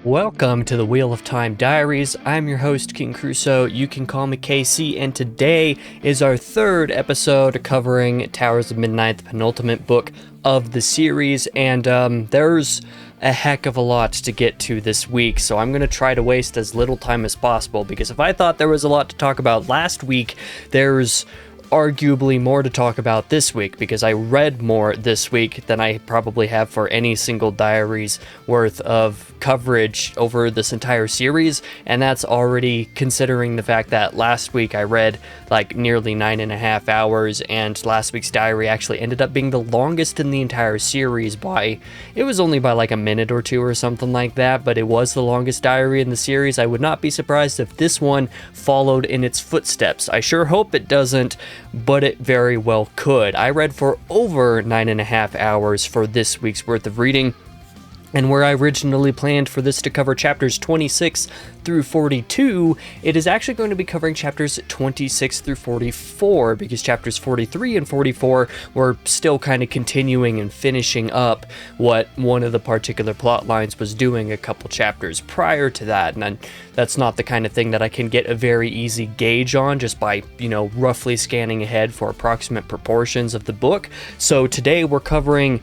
Welcome to the Wheel of Time Diaries. I'm your host, King Crusoe. You can call me KC, and today is our third episode covering Towers of Midnight, the penultimate book of the series, and there's a heck of a lot to get to this week, so I'm going to try to waste as little time as possible, because if I thought there was a lot to talk about last week, there's arguably more to talk about this week, because I read more this week than I probably have for any single diary's worth of coverage over this entire series, and that's already considering the fact that last week I read like nearly 9.5 hours, and last week's diary actually ended up being the longest in the entire series it was only by like a minute or two or something like that, but it was the longest diary in the series. I would not be surprised if this one followed in its footsteps. I sure hope it doesn't, but it very well could. I read for over 9.5 hours for this week's worth of reading, and where I originally planned for this to cover chapters 26 through 42, it is actually going to be covering chapters 26 through 44, because chapters 43 and 44 were still kind of continuing and finishing up what one of the particular plot lines was doing a couple chapters prior to that, and that's not the kind of thing that I can get a very easy gauge on just by, roughly scanning ahead for approximate proportions of the book. So today we're covering,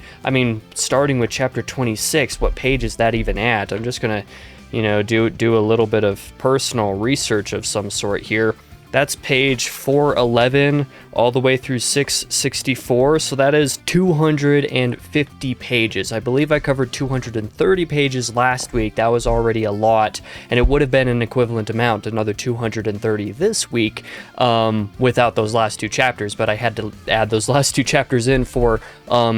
starting with chapter 26, what page is that even at? I'm just gonna do a little bit of personal research of some sort here. That's page 411 all the way through 664, so that is 250 pages. I believe I covered 230 pages last week. That was already a lot, and it would have been an equivalent amount, another 230 this week, without those last two chapters, but I had to add those last two chapters in for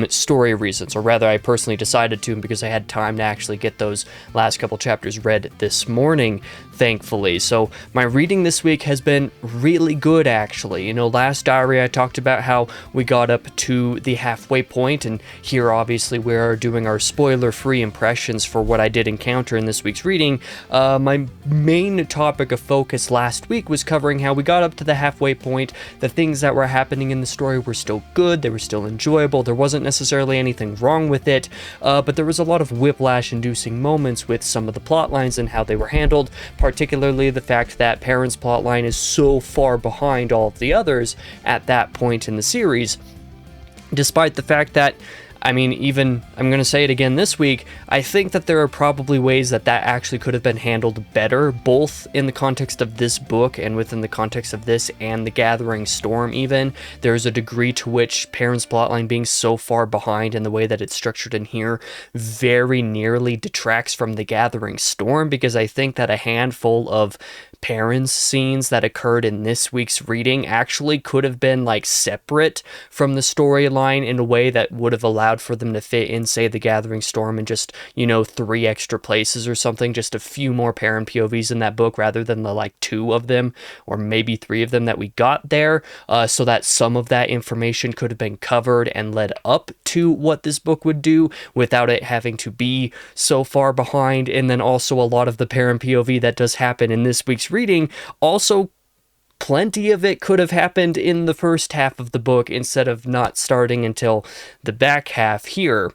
story reasons, or rather I personally decided to because I had time to actually get those last couple chapters read this morning, thankfully. So my reading this week has been really good, actually. Last diary I talked about how we got up to the halfway point, and here obviously we are doing our spoiler-free impressions for what I did encounter in this week's reading. My main topic of focus last week was covering how we got up to the halfway point. The things that were happening in the story were still good, they were still enjoyable, there wasn't necessarily anything wrong with it, but there was a lot of whiplash-inducing moments with some of the plot lines and how they were handled, particularly the fact that Perrin's plotline is so far behind all of the others at that point in the series, despite the fact that, I'm going to say it again this week, I think that there are probably ways that actually could have been handled better, both in the context of this book and within the context of this and the Gathering Storm even. There's a degree to which Perrin's plotline being so far behind in the way that it's structured in here very nearly detracts from the Gathering Storm, because I think that a handful of Perrin's scenes that occurred in this week's reading actually could have been separate from the storyline in a way that would have allowed for them to fit in, say, the Gathering Storm in just 3 extra places or something, just a few more Perrin POVs in that book rather than the 2 of them or maybe 3 of them that we got there, so that some of that information could have been covered and led up to what this book would do without it having to be so far behind. And then also a lot of the Perrin POV that does happen in this week's reading, also plenty of it could have happened in the first half of the book instead of not starting until the back half here.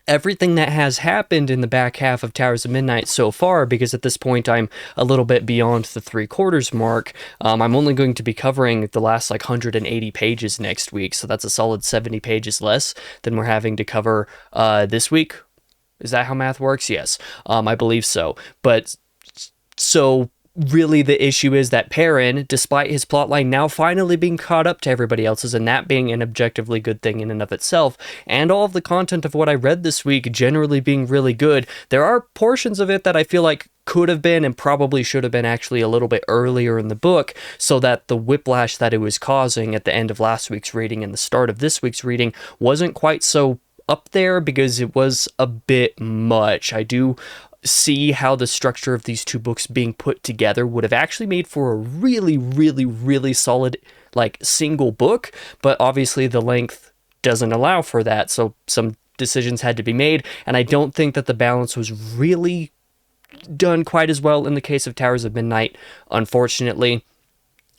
Everything that has happened in the back half of Towers of Midnight so far, because at this point I'm a little bit beyond the 3/4 mark, I'm only going to be covering the last 180 pages next week, so that's a solid 70 pages less than we're having to cover this week. Is that how math works? Yes, I believe so. But so really the issue is that Perrin, despite his plotline now finally being caught up to everybody else's, and that being an objectively good thing in and of itself, and all of the content of what I read this week generally being really good, there are portions of it that I feel like could have been and probably should have been actually a little bit earlier in the book, so that the whiplash that it was causing at the end of last week's reading and the start of this week's reading wasn't quite so up there, because it was a bit much. I do see how the structure of these two books being put together would have actually made for a really, really, really solid single book, but obviously the length doesn't allow for that, so some decisions had to be made, and I don't think that the balance was really done quite as well in the case of Towers of Midnight, unfortunately.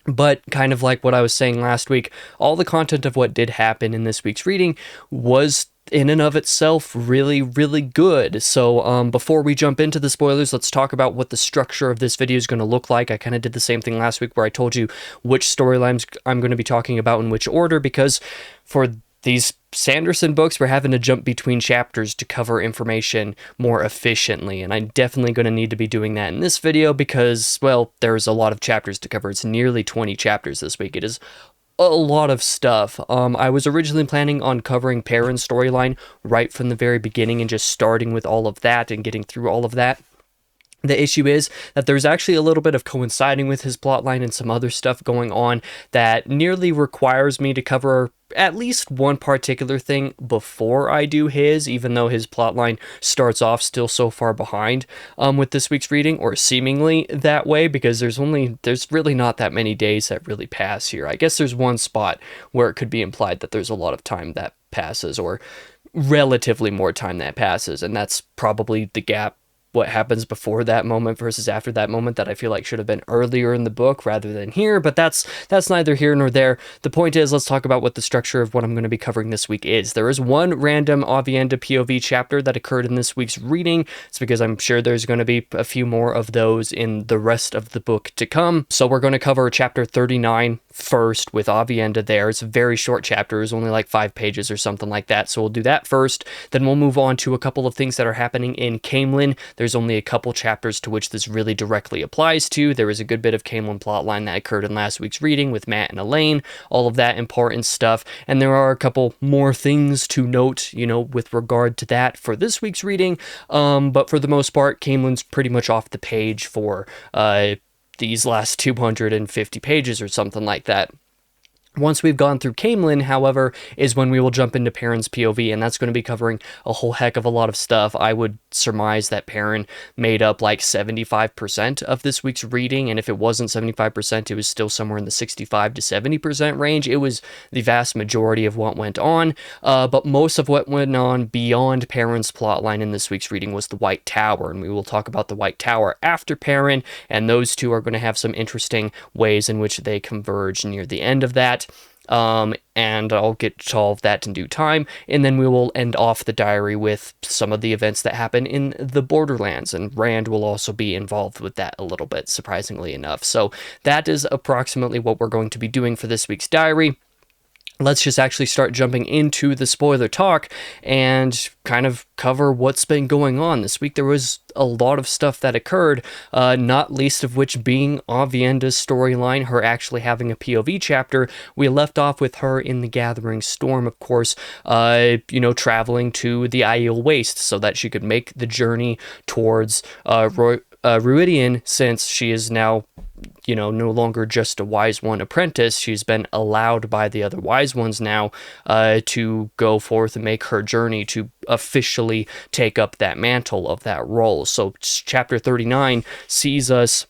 But kind of like what I was saying last week, all the content of what did happen in this week's reading was in and of itself really, really good. So before we jump into the spoilers, let's talk about what the structure of this video is going to look like. I kind of did the same thing last week where I told you which storylines I'm going to be talking about in which order, because for these Sanderson books, we're having to jump between chapters to cover information more efficiently, and I'm definitely going to need to be doing that in this video because, well, there's a lot of chapters to cover. It's nearly 20 chapters this week. It is a lot of stuff. I was originally planning on covering Perrin's storyline right from the very beginning and just starting with all of that and getting through all of that. The issue is that there's actually a little bit of coinciding with his plotline and some other stuff going on that nearly requires me to cover at least one particular thing before I do his, even though his plotline starts off still so far behind with this week's reading, or seemingly that way, because there's really not that many days that really pass here. I guess there's one spot where it could be implied that there's a lot of time that passes, or relatively more time that passes, and that's probably the gap, what happens before that moment versus after that moment, that I feel like should have been earlier in the book rather than here, but that's neither here nor there. The point is, let's talk about what the structure of what I'm going to be covering this week is. There is one random Aviendha POV chapter that occurred in this week's reading. It's because I'm sure there's going to be a few more of those in the rest of the book to come. So we're going to cover chapter 39 first with Aviendha there. It's a very short chapter. It's only like 5 pages or something like that. So we'll do that first. Then we'll move on to a couple of things that are happening in Caemlyn. There's only a couple chapters to which this really directly applies to. There was a good bit of Caemlyn plotline that occurred in last week's reading with Matt and Elaine, all of that important stuff. And there are a couple more things to note, with regard to that for this week's reading. But for the most part, Caemlyn's pretty much off the page for these last 250 pages or something like that. Once we've gone through Caemlyn, however, is when we will jump into Perrin's POV, and that's going to be covering a whole heck of a lot of stuff. I would surmise that Perrin made up like 75% of this week's reading, and if it wasn't 75%, it was still somewhere in the 65 to 70% range. It was the vast majority of what went on, but most of what went on beyond Perrin's plotline in this week's reading was the White Tower, and we will talk about the White Tower after Perrin, and those two are going to have some interesting ways in which they converge near the end of that. And I'll get to all of that in due time, and then we will end off the diary with some of the events that happen in the Borderlands, and Rand will also be involved with that a little bit, surprisingly enough. So that is approximately what we're going to be doing for this week's diary. Let's just actually start jumping into the spoiler talk and kind of cover what's been going on. This week there was a lot of stuff that occurred, not least of which being Aviendha's storyline, her actually having a POV chapter. We left off with her in the Gathering Storm, of course, traveling to the Aiel Waste so that she could make the journey towards Ruidian, since she is now no longer just a Wise One apprentice. She's been allowed by the other Wise Ones now to go forth and make her journey to officially take up that mantle of that role. So chapter 39 sees us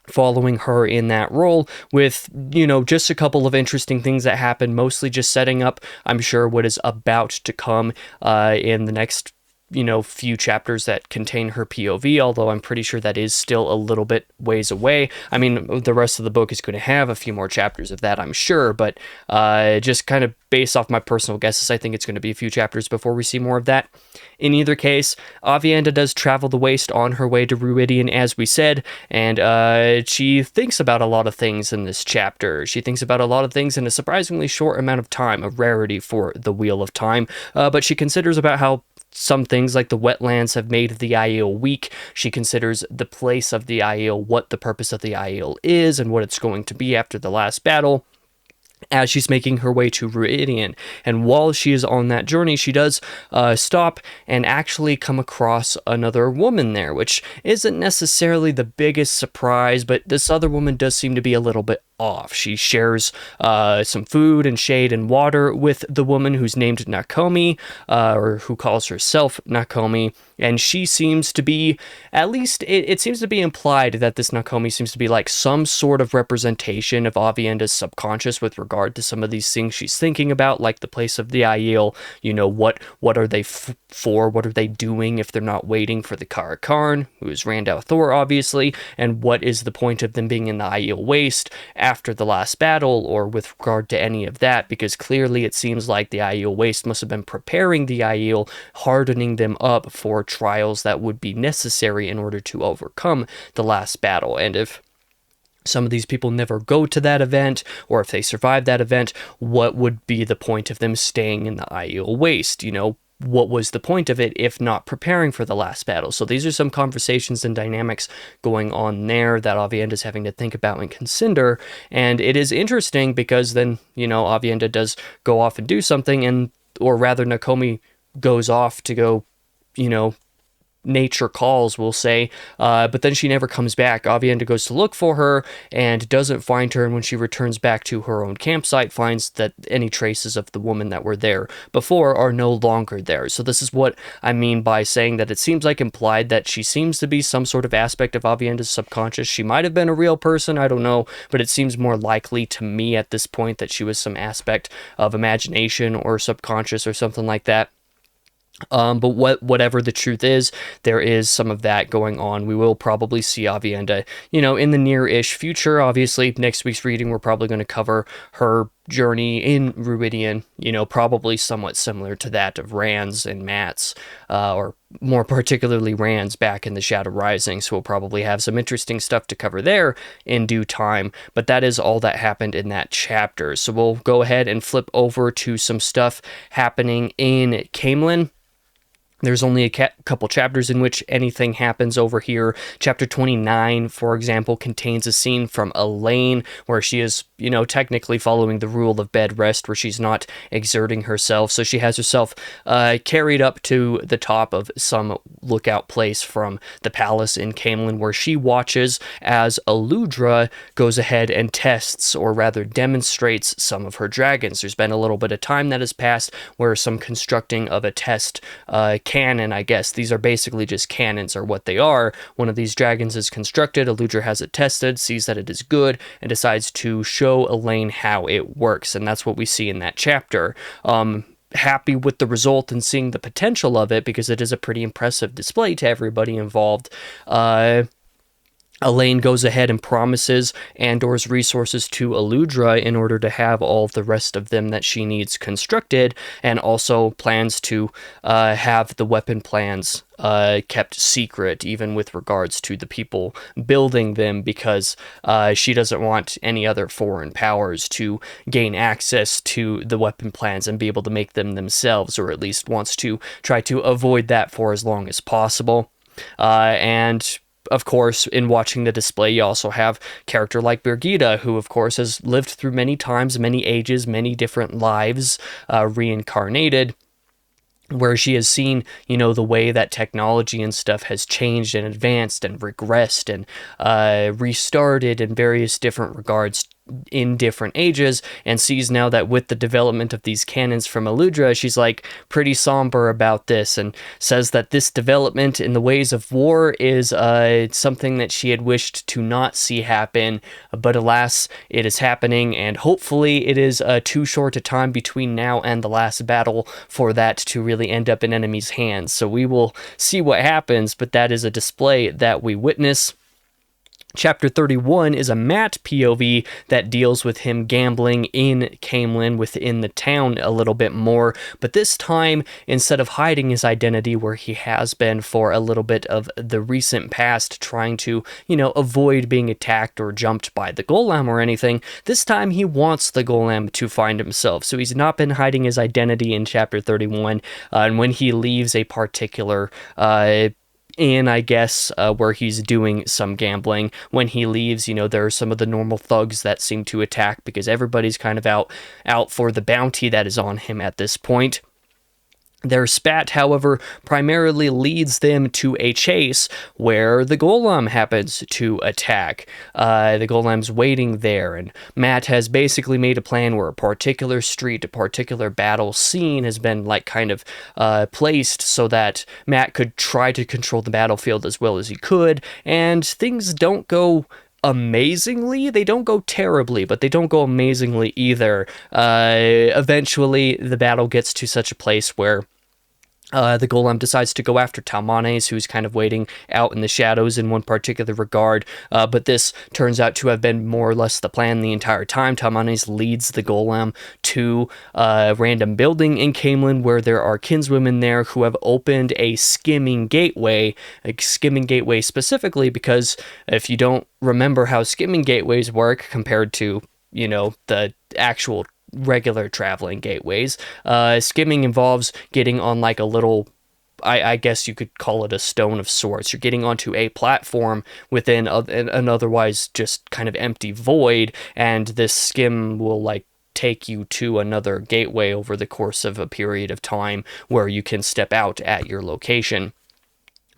following her in that role with, just a couple of interesting things that happen, mostly just setting up, I'm sure, what is about to come in the next few chapters that contain her POV, although I'm pretty sure that is still a little bit ways away. I mean, the rest of the book is going to have a few more chapters of that, I'm sure, but just kind of based off my personal guesses, I think it's going to be a few chapters before we see more of that. In either case, Aviendha does travel the waste on her way to Ruidian, as we said, and she thinks about a lot of things in this chapter. She thinks about a lot of things in a surprisingly short amount of time, a rarity for the Wheel of Time, but she considers about how some things like the wetlands have made the Aiel weak. She considers the place of the Aiel, what the purpose of the Aiel is, and what it's going to be after the last battle, as she's making her way to Ruidian. And while she is on that journey, she does stop and actually come across another woman there, which isn't necessarily the biggest surprise, but this other woman does seem to be a little bit off. She shares some food and shade and water with the woman who's named Nakomi, or who calls herself Nakomi, and she seems to be, at least it seems to be implied that this Nakomi seems to be like some sort of representation of Aviendha's subconscious with regard to some of these things she's thinking about, like the place of the Aiel. What are they for? What are they doing if they're not waiting for the Karakarn, who is Rand al'Thor, obviously, and what is the point of them being in the Aiel Waste after the last battle or with regard to any of that, because clearly it seems like the Aiel Waste must have been preparing the Aiel, hardening them up for trials that would be necessary in order to overcome the last battle. And if some of these people never go to that event, or if they survive that event, what would be the point of them staying in the Aiel Waste? What was the point of it if not preparing for the last battle? So these are some conversations and dynamics going on there that Aviendha is having to think about and consider. And it is interesting because then, Aviendha does go off and do something, or rather Nakomi goes off to go, nature calls, we'll say, but then she never comes back. Aviendha goes to look for her and doesn't find her, and when she returns back to her own campsite, finds that any traces of the woman that were there before are no longer there. So this is what I mean by saying that it seems like implied that she seems to be some sort of aspect of Aviendha's subconscious. She might have been a real person, I don't know, but it seems more likely to me at this point that she was some aspect of imagination or subconscious or something like that. But whatever the truth is, there is some of that going on. We will probably see Aviendha, in the near-ish future. Obviously, next week's reading, we're probably going to cover her journey in Ruidian, probably somewhat similar to that of Rand's and Matt's, or more particularly Rand's back in the Shadow Rising. So we'll probably have some interesting stuff to cover there in due time. But that is all that happened in that chapter. So we'll go ahead and flip over to some stuff happening in Caemlyn. There's only a couple chapters in which anything happens over here. Chapter 29, for example, contains a scene from Elaine where she is, technically following the rule of bed rest, where she's not exerting herself. So she has herself carried up to the top of some lookout place from the palace in Caemlyn, where she watches as Aludra goes ahead and tests, or rather demonstrates, some of her dragons. There's been a little bit of time that has passed where some constructing of a test cannon, I guess. These are basically just cannons, are what they are. One of these dragons is constructed, Aludra has it tested, sees that it is good, and decides to show Elaine how it works, and that's what we see in that chapter. Happy with the result and seeing the potential of it, because it is a pretty impressive display to everybody involved. Elaine goes ahead and promises Andor's resources to Aludra in order to have all of the rest of them that she needs constructed, and also plans to have the weapon plans kept secret, even with regards to the people building them, because she doesn't want any other foreign powers to gain access to the weapon plans and be able to make them themselves, or at least wants to try to avoid that for as long as possible. And of course, in watching the display, you also have a character like Birgitta, who, of course, has lived through many times, many ages, many different lives, reincarnated, where she has seen, the way that technology and stuff has changed and advanced and regressed and restarted in various different regards in different ages, and sees now that with the development of these cannons from Aludra, she's like pretty somber about this, and says that this development in the ways of war is something that she had wished to not see happen, but alas, it is happening, and hopefully it is too short a time between now and the last battle for that to really end up in enemies' hands. So we will see what happens, but that is a display that we witness. Chapter 31 is a Matt POV that deals with him gambling in Caemlyn within the town a little bit more, but this time, instead of hiding his identity where he has been for a little bit of the recent past, trying to, avoid being attacked or jumped by the golem or anything, this time he wants the golem to find himself. So he's not been hiding his identity in Chapter 31, and when he leaves a particular I guess, where he's doing some gambling. When he leaves, there are some of the normal thugs that seem to attack, because everybody's kind of out for the bounty that is on him at this point. Their spat, however, primarily leads them to a chase where the golem happens to attack. The golem's waiting there, and Matt has basically made a plan where a particular street, a particular battle scene has been placed so that Matt could try to control the battlefield as well as he could, and things don't go amazingly. They don't go terribly, but they don't go amazingly either. Eventually, the battle gets to such a place where The golem decides to go after Talmanes, who's kind of waiting out in the shadows in one particular regard, but this turns out to have been more or less the plan the entire time. Talmanes leads the golem to a random building in Caemlyn where there are kinswomen there who have opened a skimming gateway specifically because if you don't remember how skimming gateways work compared to, the actual regular traveling gateways. Skimming involves getting on like a little, I guess you could call it a stone of sorts. You're getting onto a platform within an otherwise just kind of empty void, and this skim will like take you to another gateway over the course of a period of time where you can step out at your location.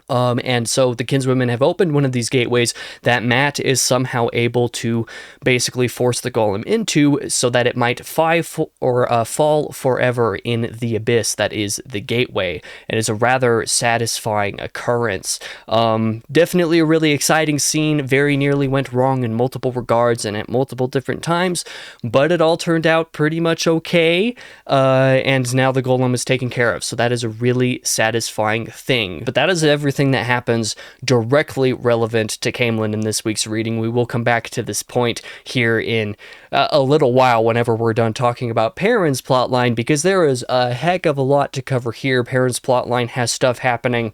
And so the kinswomen have opened one of these gateways that Matt is somehow able to basically force the golem into so that it might fall forever in the abyss that is the gateway. It is a rather satisfying occurrence. Definitely a really exciting scene. Very nearly went wrong in multiple regards and at multiple different times, but it all turned out pretty much okay. And now the golem is taken care of. So that is a really satisfying thing. But that is everything that happens directly relevant to Caemlyn in this week's reading. We will come back to this point here in a little while whenever we're done talking about Perrin's plotline, because there is a heck of a lot to cover here. Perrin's plotline has stuff happening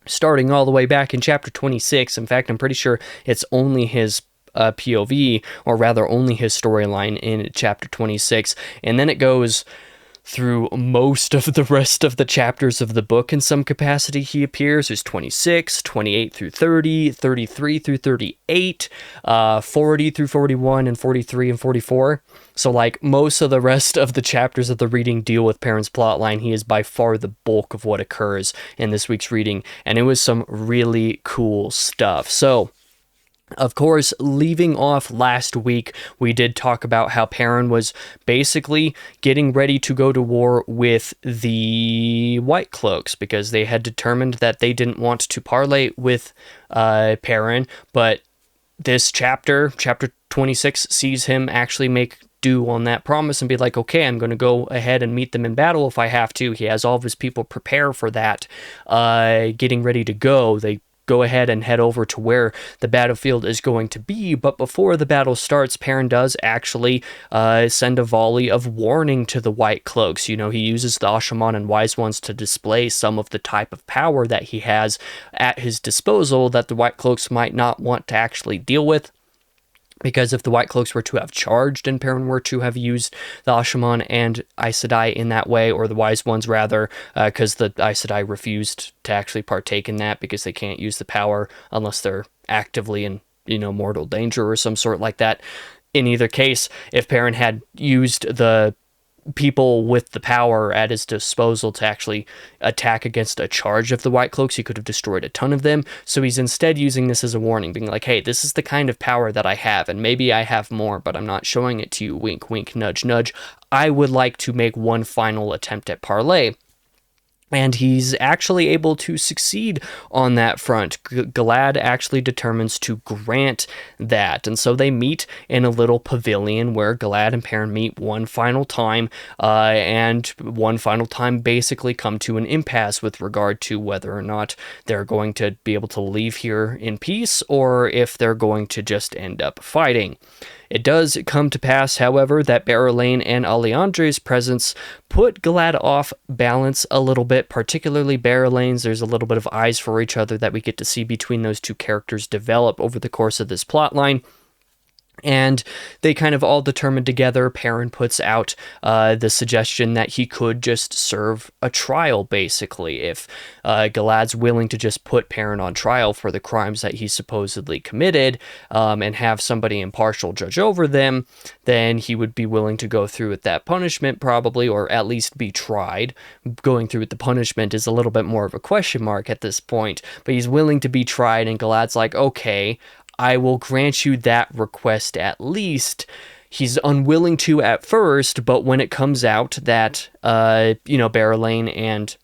starting all the way back in chapter 26. In fact, I'm pretty sure it's only his POV, or rather only his storyline in chapter 26, and then it goes through most of the rest of the chapters of the book in some capacity. He appears. There's 26, 28 through 30, 33 through 38, 40 through 41, and 43 and 44. So like most of the rest of the chapters of the reading deal with Perrin's plotline. He is by far the bulk of what occurs in this week's reading, and it was some really cool stuff. So of course, leaving off last week, we did talk about how Perrin was basically getting ready to go to war with the White Cloaks because they had determined that they didn't want to parley with Perrin, but this chapter 26, sees him actually make do on that promise and be like, okay, I'm going to go ahead and meet them in battle if I have to. He has all of his people prepare for that, getting ready to go. They go ahead and head over to where the battlefield is going to be, but before the battle starts, Perrin does actually send a volley of warning to the White Cloaks. He uses the Ashaman and Wise Ones to display some of the type of power that he has at his disposal that the White Cloaks might not want to actually deal with. Because if the White Cloaks were to have charged and Perrin were to have used the Ashaman and Aes Sedai in that way, or the Wise Ones rather, because the Aes Sedai refused to actually partake in that because they can't use the power unless they're actively in, mortal danger or some sort like that. In either case, if Perrin had used the people with the power at his disposal to actually attack against a charge of the White Cloaks, he could have destroyed a ton of them. So he's instead using this as a warning, being like, hey, this is the kind of power that I have, and maybe I have more, but I'm not showing it to you. Wink, wink, nudge, nudge. I would like to make one final attempt at parley. And he's actually able to succeed on that front. Galad actually determines to grant that. And so they meet in a little pavilion where Galad and Perrin meet one final time, and one final time basically come to an impasse with regard to whether or not they're going to be able to leave here in peace or if they're going to just end up fighting. It does come to pass, however, that Berelain and Alliandre's presence put Galad off balance a little bit, particularly Berelain's. There's a little bit of eyes for each other that we get to see between those two characters develop over the course of this plotline. And they kind of all determined together. Perrin puts out the suggestion that he could just serve a trial, basically. If Galad's willing to just put Perrin on trial for the crimes that he supposedly committed, and have somebody impartial judge over them, then he would be willing to go through with that punishment, probably, or at least be tried. Going through with the punishment is a little bit more of a question mark at this point, but he's willing to be tried, and Galad's like, okay, I will grant you that request at least. He's unwilling to at first, but when it comes out that, Berelain and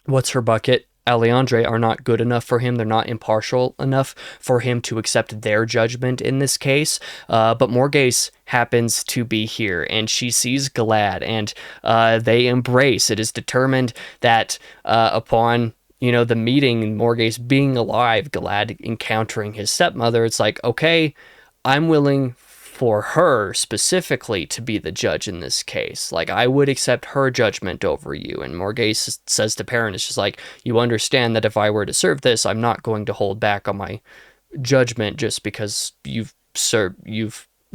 what's her bucket? Aleandre are not good enough for him. They're not impartial enough for him to accept their judgment in this case. But Morghese happens to be here, and she sees Galad, and they embrace. It is determined that upon the meeting, Morghese being alive, Galad encountering his stepmother, it's like, okay, I'm willing for her specifically to be the judge in this case. Like, I would accept her judgment over you. And Morghese says to Perrin, it's just like, you understand that if I were to serve this, I'm not going to hold back on my judgment just because you've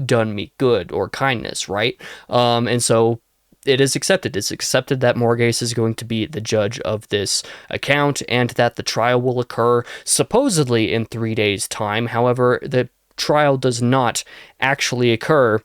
done me good or kindness, right? And so it is accepted. It's accepted that Morghese is going to be the judge of this account, and that the trial will occur supposedly in 3 days' time. However, the trial does not actually occur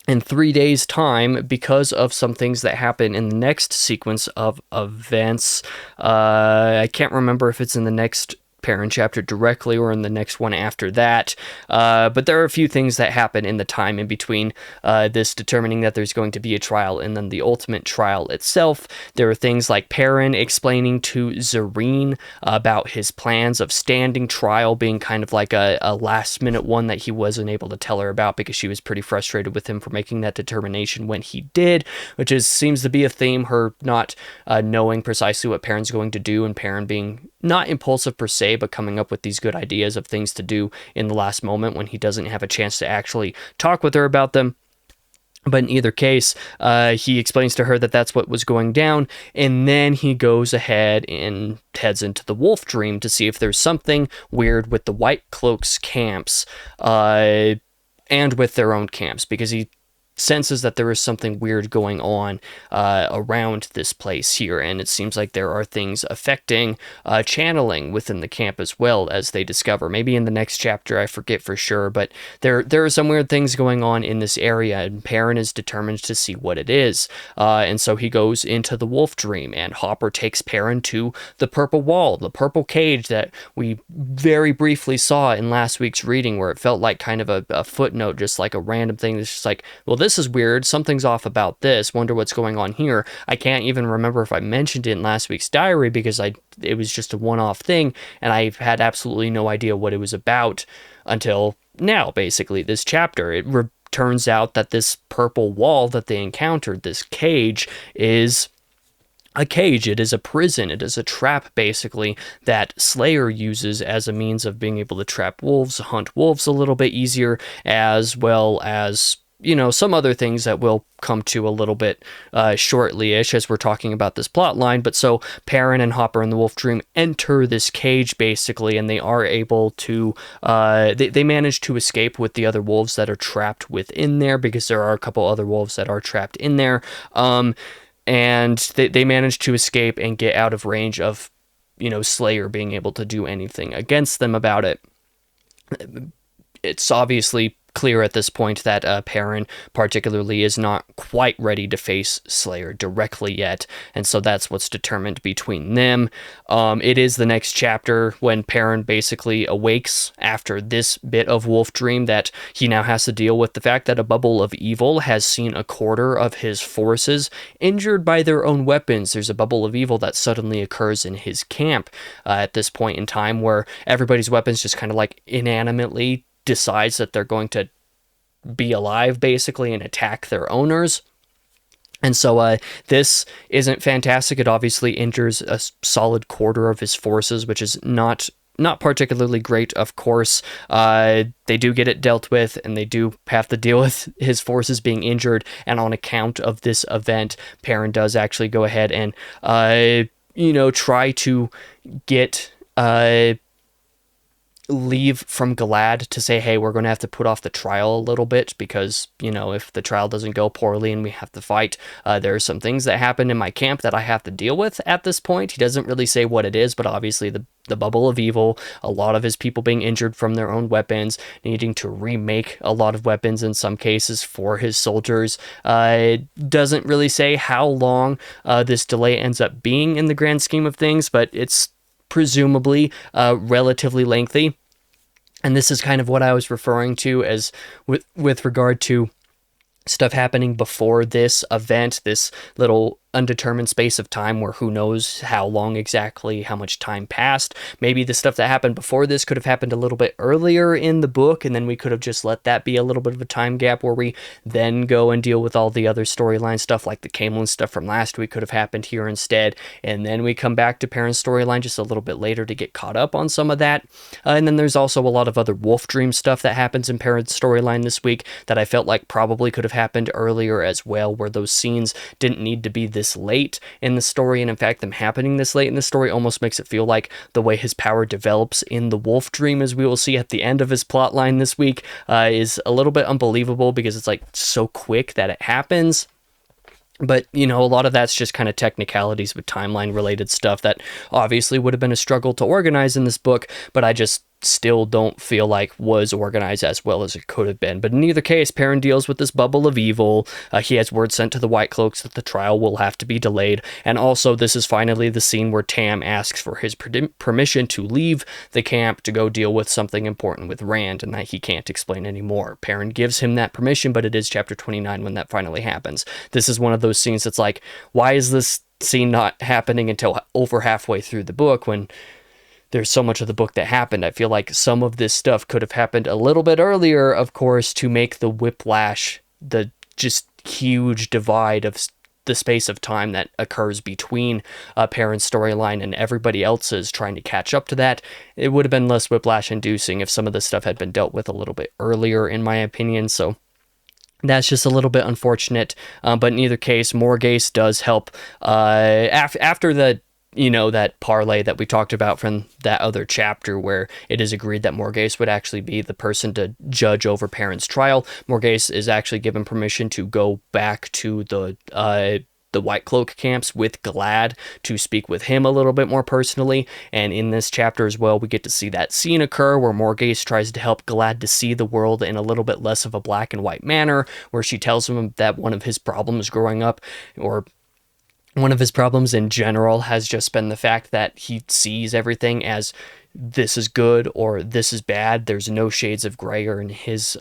in 3 days' time because of some things that happen in the next sequence of events. I can't remember if it's in the next Perrin chapter directly or in the next one after that, but there are a few things that happen in the time in between this determining that there's going to be a trial and then the ultimate trial itself. There are things like Perrin explaining to Zareen about his plans of standing trial being kind of like a last minute one that he wasn't able to tell her about because she was pretty frustrated with him for making that determination when he did, which seems to be a theme, her not knowing precisely what Perrin's going to do, and Perrin being not impulsive per se, but coming up with these good ideas of things to do in the last moment when he doesn't have a chance to actually talk with her about them. But in either case, he explains to her that that's what was going down, and then he goes ahead and heads into the Wolf Dream to see if there's something weird with the White Cloaks camps, and with their own camps, because he senses that there is something weird going on around this place here, and it seems like there are things affecting channeling within the camp as well, as they discover. Maybe in the next chapter, I forget for sure, but there are some weird things going on in this area, and Perrin is determined to see what it is. And so he goes into the Wolf Dream, and Hopper takes Perrin to the Purple Wall, the purple cage that we very briefly saw in last week's reading, where it felt like kind of a footnote, just like a random thing that's just like, well, this is weird, something's off about this, wonder what's going on here. I can't even remember if I mentioned it in last week's diary because it was just a one-off thing, and I had absolutely no idea what it was about until now, basically, this chapter. It turns out that this purple wall that they encountered, this cage, is a cage. It is a prison. It is a trap, basically, that Slayer uses as a means of being able to trap wolves, hunt wolves a little bit easier, as well as some other things that we'll come to a little bit shortly-ish as we're talking about this plot line. But so Perrin and Hopper and the Wolf Dream enter this cage, basically, and they are able to, they manage to escape with the other wolves that are trapped within there, because there are a couple other wolves that are trapped in there. And they manage to escape and get out of range of, Slayer being able to do anything against them about it. It's obviously clear at this point that Perrin particularly is not quite ready to face Slayer directly yet, and so that's what's determined between them. It is the next chapter when Perrin basically awakes after this bit of Wolf Dream, that he now has to deal with the fact that a bubble of evil has seen a quarter of his forces injured by their own weapons. There's a bubble of evil that suddenly occurs in his camp at this point in time, where everybody's weapons just kind of like inanimately decides that they're going to be alive, basically, and attack their owners. And so this isn't fantastic. It obviously injures a solid quarter of his forces, which is not particularly great, of course. They do get it dealt with, and they do have to deal with his forces being injured, and on account of this event, Perrin does actually go ahead and try to get leave from Galad to say, hey, we're going to have to put off the trial a little bit because, if the trial doesn't go poorly and we have to fight, there are some things that happen in my camp that I have to deal with at this point. He doesn't really say what it is, but obviously the bubble of evil, a lot of his people being injured from their own weapons, needing to remake a lot of weapons in some cases for his soldiers. It doesn't really say how long this delay ends up being in the grand scheme of things, but it's presumably relatively lengthy. And this is kind of what I was referring to as with regard to stuff happening before this event, this little undetermined space of time where who knows how long exactly, how much time passed. Maybe the stuff that happened before this could have happened a little bit earlier in the book, and then we could have just let that be a little bit of a time gap where we then go and deal with all the other storyline stuff, like the Caemlyn stuff from last week could have happened here instead, and then we come back to Perrin's storyline just a little bit later to get caught up on some of that. And then there's also a lot of other wolf dream stuff that happens in Perrin's storyline this week that I felt like probably could have happened earlier as well, where those scenes didn't need to be this late in the story, and in fact them happening this late in the story almost makes it feel like the way his power develops in the wolf dream, as we will see at the end of his plot line this week, is a little bit unbelievable because it's like so quick that it happens. But, you know, a lot of that's just kind of technicalities with timeline related stuff that obviously would have been a struggle to organize in this book, but I just still don't feel like was organized as well as it could have been. But in either case, Perrin deals with this bubble of evil. He has word sent to the White Cloaks that the trial will have to be delayed. And also, this is finally the scene where Tam asks for his permission to leave the camp to go deal with something important with Rand, and that he can't explain anymore. Perrin gives him that permission, but it is chapter 29 when that finally happens. This is one of those scenes that's like, why is this scene not happening until over halfway through the book when there's so much of the book that happened? I feel like some of this stuff could have happened a little bit earlier, of course, to make the whiplash, the just huge divide of the space of time that occurs between Perrin's storyline and everybody else's trying to catch up to that. It would have been less whiplash inducing if some of this stuff had been dealt with a little bit earlier, in my opinion. So that's just a little bit unfortunate. But in either case, Morgase does help after the that parlay that we talked about from that other chapter where it is agreed that Morgase would actually be the person to judge over Perrin's trial. Morgase is actually given permission to go back to the White Cloak camps with Glad to speak with him a little bit more personally. And in this chapter as well, we get to see that scene occur where Morgase tries to help Glad to see the world in a little bit less of a black and white manner, where she tells him that one of his problems growing up, or one of his problems in general, has just been the fact that he sees everything as this is good or this is bad. There's no shades of gray or in his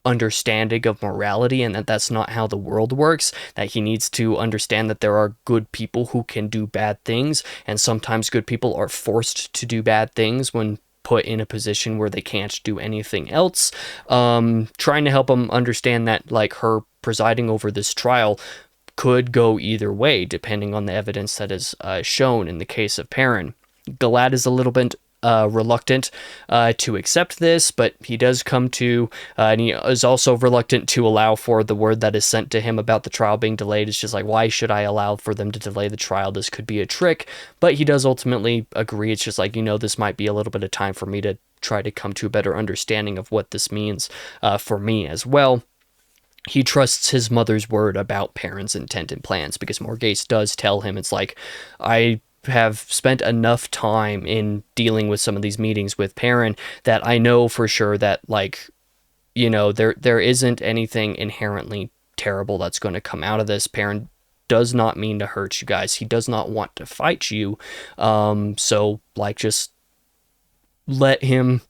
understanding of morality, and that's not how the world works, that he needs to understand that there are good people who can do bad things, and sometimes good people are forced to do bad things when put in a position where they can't do anything else. Trying to help him understand that, like, her presiding over this trial could go either way depending on the evidence that is shown in the case of Perrin. Glad is a little bit reluctant to accept this, but he does come to, and he is also reluctant to allow for the word that is sent to him about the trial being delayed. It's just like, why should I allow for them to delay the trial? This could be a trick, but he does ultimately agree. It's just like, this might be a little bit of time for me to try to come to a better understanding of what this means for me as well. He trusts his mother's word about Perrin's intent and plans, because Morgase does tell him, it's like, I have spent enough time in dealing with some of these meetings with Perrin that I know for sure that, like, there isn't anything inherently terrible that's going to come out of this. Perrin does not mean to hurt you guys. He does not want to fight you. So, like, just let him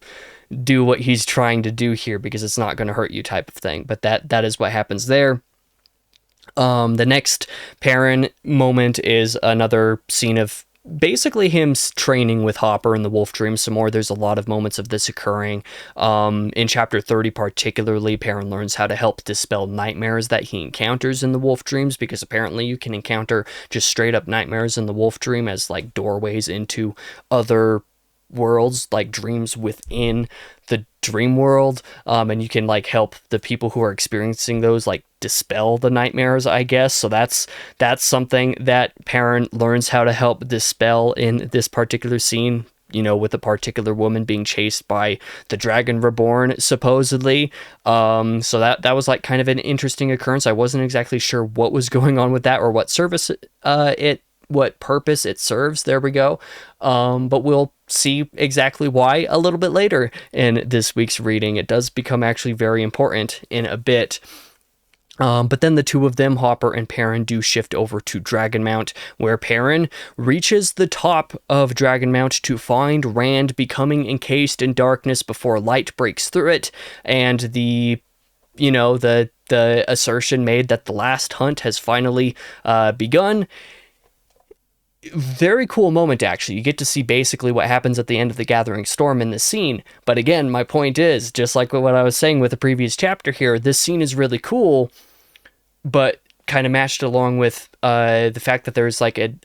do what he's trying to do here, because it's not going to hurt you, type of thing. But that is what happens there. The next Perrin moment is another scene of basically him training with Hopper in the Wolf Dream some more. There's a lot of moments of this occurring. In chapter 30 particularly, Perrin learns how to help dispel nightmares that he encounters in the Wolf Dreams, because apparently you can encounter just straight up nightmares in the Wolf Dream as like doorways into other worlds, like dreams within the dream world, and you can like help the people who are experiencing those like dispel the nightmares, I guess. So that's something that Perrin learns how to help dispel in this particular scene, with a particular woman being chased by the Dragon Reborn, supposedly. So that was like kind of an interesting occurrence. I wasn't exactly sure what was going on with that, or what what purpose it serves. There we go. But we'll see exactly why a little bit later in this week's reading. It does become actually very important in a bit. But then the two of them, Hopper and Perrin, do shift over to Dragonmount, where Perrin reaches the top of Dragonmount to find Rand becoming encased in darkness before light breaks through it, and the the assertion made that the last hunt has finally begun. Very cool moment, actually. You get to see basically what happens at the end of the Gathering Storm in this scene. But again, my point is, just like what I was saying with the previous chapter here, this scene is really cool, but kind of matched along with the fact that there's like an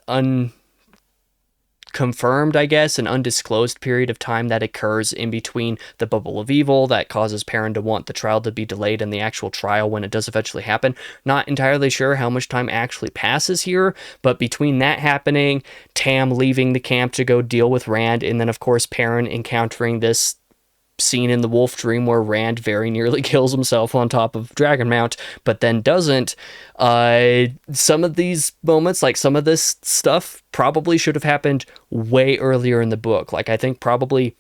unconfirmed, I guess, an undisclosed period of time that occurs in between the bubble of evil that causes Perrin to want the trial to be delayed and the actual trial when it does eventually happen. Not entirely sure how much time actually passes here, but between that happening, Tam leaving the camp to go deal with Rand, and then of course Perrin encountering this scene in the Wolf Dream where Rand very nearly kills himself on top of Dragonmount, but then doesn't. Some of these moments, like some of this stuff, probably should have happened way earlier in the book. Like, I think probably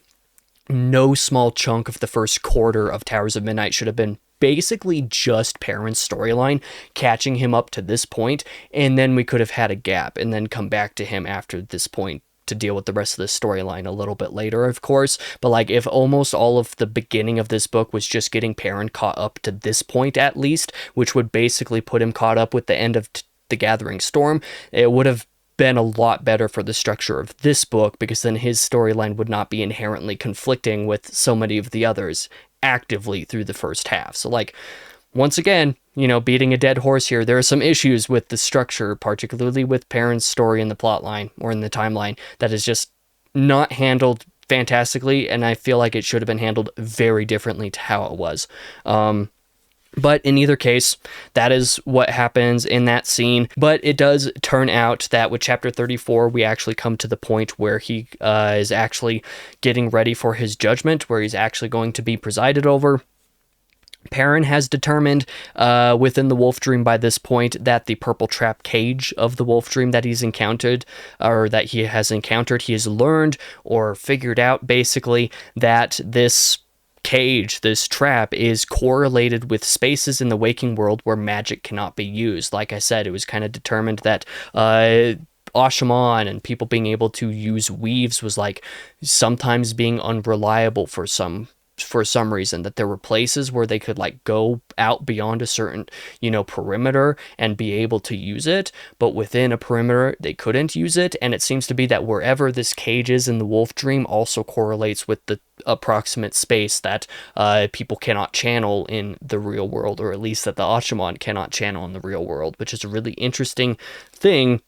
no small chunk of the first quarter of Towers of Midnight should have been basically just Perrin's storyline, catching him up to this point, and then we could have had a gap and then come back to him after this point to deal with the rest of the storyline a little bit later, of course. But like, if almost all of the beginning of this book was just getting Perrin caught up to this point at least, which would basically put him caught up with the end of the Gathering Storm, it would have been a lot better for the structure of this book, because then his storyline would not be inherently conflicting with so many of the others actively through the first half. So like, once again, beating a dead horse here, there are some issues with the structure, particularly with Perrin's story in the plotline or in the timeline, that is just not handled fantastically, and I feel like it should have been handled very differently to how it was. But in either case, that is what happens in that scene. But it does turn out that with chapter 34, we actually come to the point where he is actually getting ready for his judgment, where he's actually going to be presided over. Perrin has determined within the Wolf Dream by this point that the purple trap cage of the Wolf Dream that he's encountered, or that he has encountered, he has learned or figured out basically that this cage, this trap, is correlated with spaces in the waking world where magic cannot be used. Like I said, it was kind of determined that Ashaman and people being able to use weaves was like sometimes being unreliable for some reason, that there were places where they could like go out beyond a certain perimeter and be able to use it, but within a perimeter they couldn't use it. And it seems to be that wherever this cage is in the Wolf Dream also correlates with the approximate space that people cannot channel in the real world, or at least that the Ashaman cannot channel in the real world, which is a really interesting thing.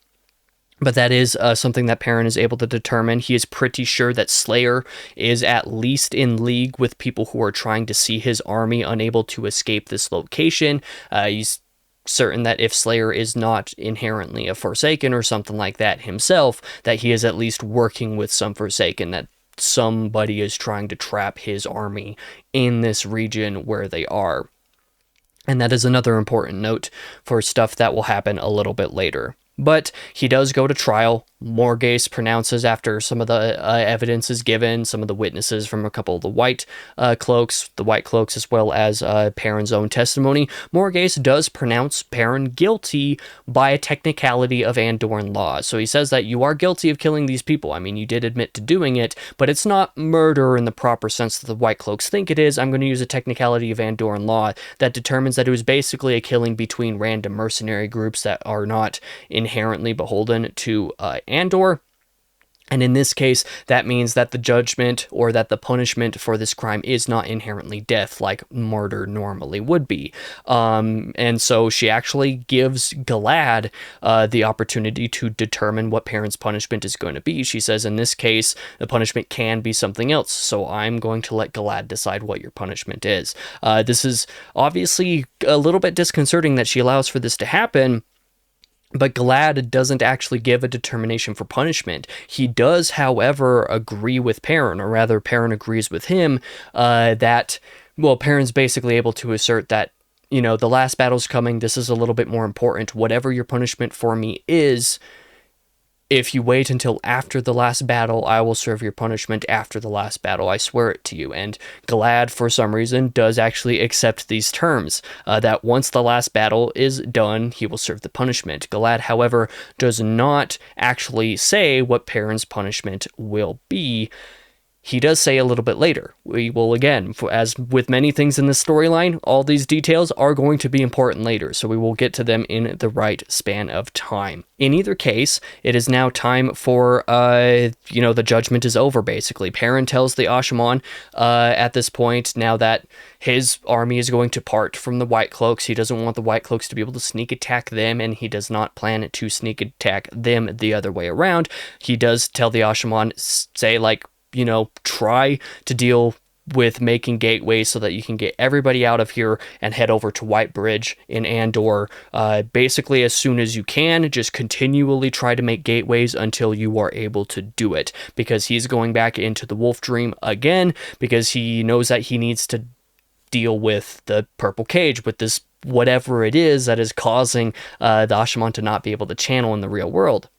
But that is something that Perrin is able to determine. He is pretty sure that Slayer is at least in league with people who are trying to see his army unable to escape this location. He's certain that if Slayer is not inherently a Forsaken or something like that himself, that he is at least working with some Forsaken, that somebody is trying to trap his army in this region where they are. And that is another important note for stuff that will happen a little bit later. But he does go to trial. Morghast pronounces, after some of the evidence is given, some of the witnesses from a couple of the white cloaks, as well as Perrin's own testimony, Morghast does pronounce Perrin guilty by a technicality of Andorran law. So he says that you are guilty of killing these people. I mean, you did admit to doing it, but it's not murder in the proper sense that the white cloaks think it is. I'm going to use a technicality of Andorran law that determines that it was basically a killing between random mercenary groups that are not inherently beholden to Andor. And in this case, that means that the judgment or that the punishment for this crime is not inherently death like murder normally would be. And so she actually gives Galad the opportunity to determine what Perrin's punishment is going to be. She says, in this case, the punishment can be something else, so I'm going to let Galad decide what your punishment is. This is obviously a little bit disconcerting that she allows for this to happen, but Galad doesn't actually give a determination for punishment. He does, however, agree with Perrin, or rather Perrin agrees with him, that, well, Perrin's basically able to assert that, the last battle's coming, this is a little bit more important. Whatever your punishment for me is, if you wait until after the last battle, I will serve your punishment after the last battle. I swear it to you. And Galad, for some reason, does actually accept these terms, that once the last battle is done, he will serve the punishment. Galad, however, does not actually say what Perrin's punishment will be. he does say a little bit later. We will, again, as with many things in this storyline, all these details are going to be important later, so we will get to them in the right span of time. In either case, it is now time for, the judgment is over, basically. Perrin tells the Ashaman at this point, now that his army is going to part from the White Cloaks. He doesn't want the White Cloaks to be able to sneak attack them, and he does not plan to sneak attack them the other way around. He does tell the Ashaman, say, try to deal with making gateways so that you can get everybody out of here and head over to White Bridge in Andor. Basically, as soon as you can, just continually try to make gateways until you are able to do it, because he's going back into the Wolf Dream again, because he knows that he needs to deal with the Purple Cage, with this whatever it is that is causing the Ashaman to not be able to channel in the real world.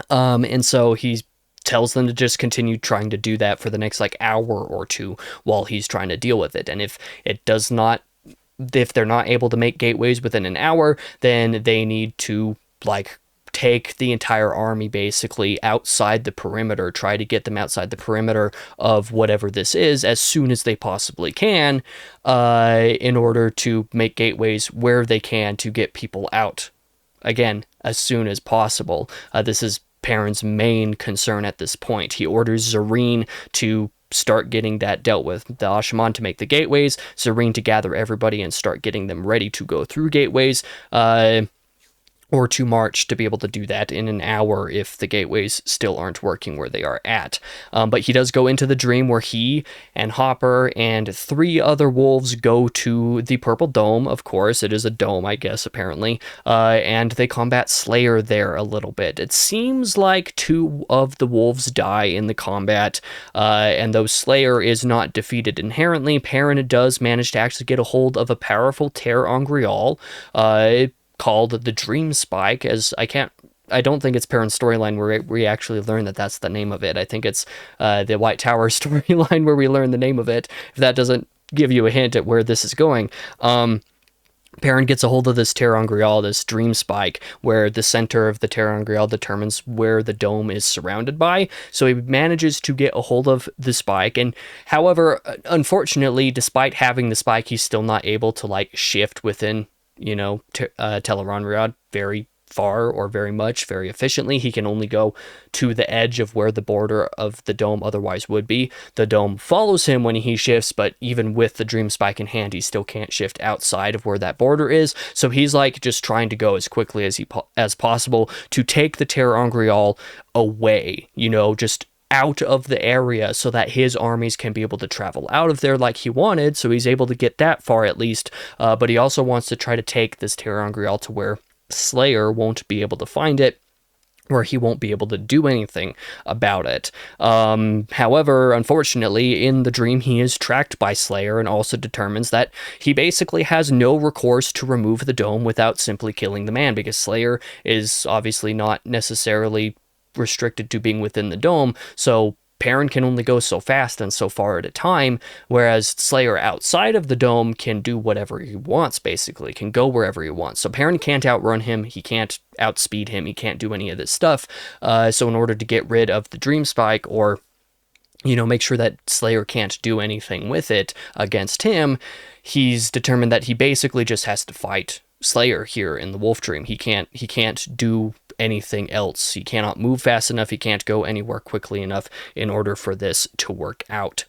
And so he tells them to just continue trying to do that for the next hour or two while he's trying to deal with it. And if they're not able to make gateways within an hour, then they need to take the entire army basically outside the perimeter, try to get them outside the perimeter of whatever this is as soon as they possibly can, in order to make gateways where they can to get people out, again, as soon as possible. This is Perrin's main concern at this point. He orders Zareen to start getting that dealt with. The Ashaman to make the gateways, Zareen to gather everybody and start getting them ready to go through gateways, or to march to be able to do that in an hour if the gateways still aren't working where they are at. But he does go into the dream where he and Hopper and 3 other wolves go to the Purple Dome. Of course, it is a dome, I guess, apparently. And they combat Slayer there a little bit. It seems like 2 of the wolves die in the combat, and though Slayer is not defeated inherently, Perrin does manage to actually get a hold of a powerful Terra Angreal, called the Dream Spike, as I don't think it's Perrin's storyline where we actually learn that that's the name of it. I think it's the White Tower storyline where we learn the name of it, if that doesn't give you a hint at where this is going. Perrin gets a hold of this Terra Angreal, this Dream Spike, where the center of the Terra Angreal determines where the dome is surrounded by. So he manages to get a hold of the spike, and however, unfortunately, despite having the spike, he's still not able to shift within Teleron very far or very much, very efficiently. He can only go to the edge of where the border of the dome otherwise would be. The dome follows him when he shifts, but even with the Dream Spike in hand, he still can't shift outside of where that border is. So he's just trying to go as quickly as possible to take the Terra Angreal away, just out of the area so that his armies can be able to travel out of there like he wanted, so he's able to get that far at least, but he also wants to try to take this Terra Angreal to where Slayer won't be able to find it, where he won't be able to do anything about it. However, unfortunately, in the dream, he is tracked by Slayer and also determines that he basically has no recourse to remove the dome without simply killing the man, because Slayer is obviously not necessarily restricted to being within the dome, so Perrin can only go so fast and so far at a time, whereas Slayer outside of the dome can do whatever he wants, basically, can go wherever he wants. So Perrin can't outrun him, he can't outspeed him, he can't do any of this stuff, so in order to get rid of the Dream Spike, or make sure that Slayer can't do anything with it against him, he's determined that he basically just has to fight Slayer here in the Wolf Dream. He can't do anything else. He cannot move fast enough. He can't go anywhere quickly enough in order for this to work out.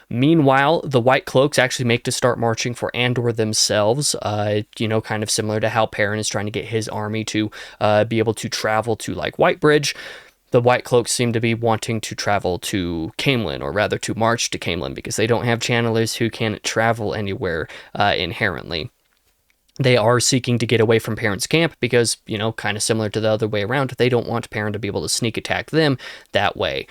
Meanwhile, the White Cloaks actually make to start marching for Andor themselves, kind of similar to how Perrin is trying to get his army to be able to travel to White Bridge. The White Cloaks seem to be wanting to travel to Caemlyn, or rather to march to Caemlyn, because they don't have channelers who can travel anywhere inherently. They are seeking to get away from Perrin's camp because, kind of similar to the other way around, they don't want Perrin to be able to sneak attack them that way.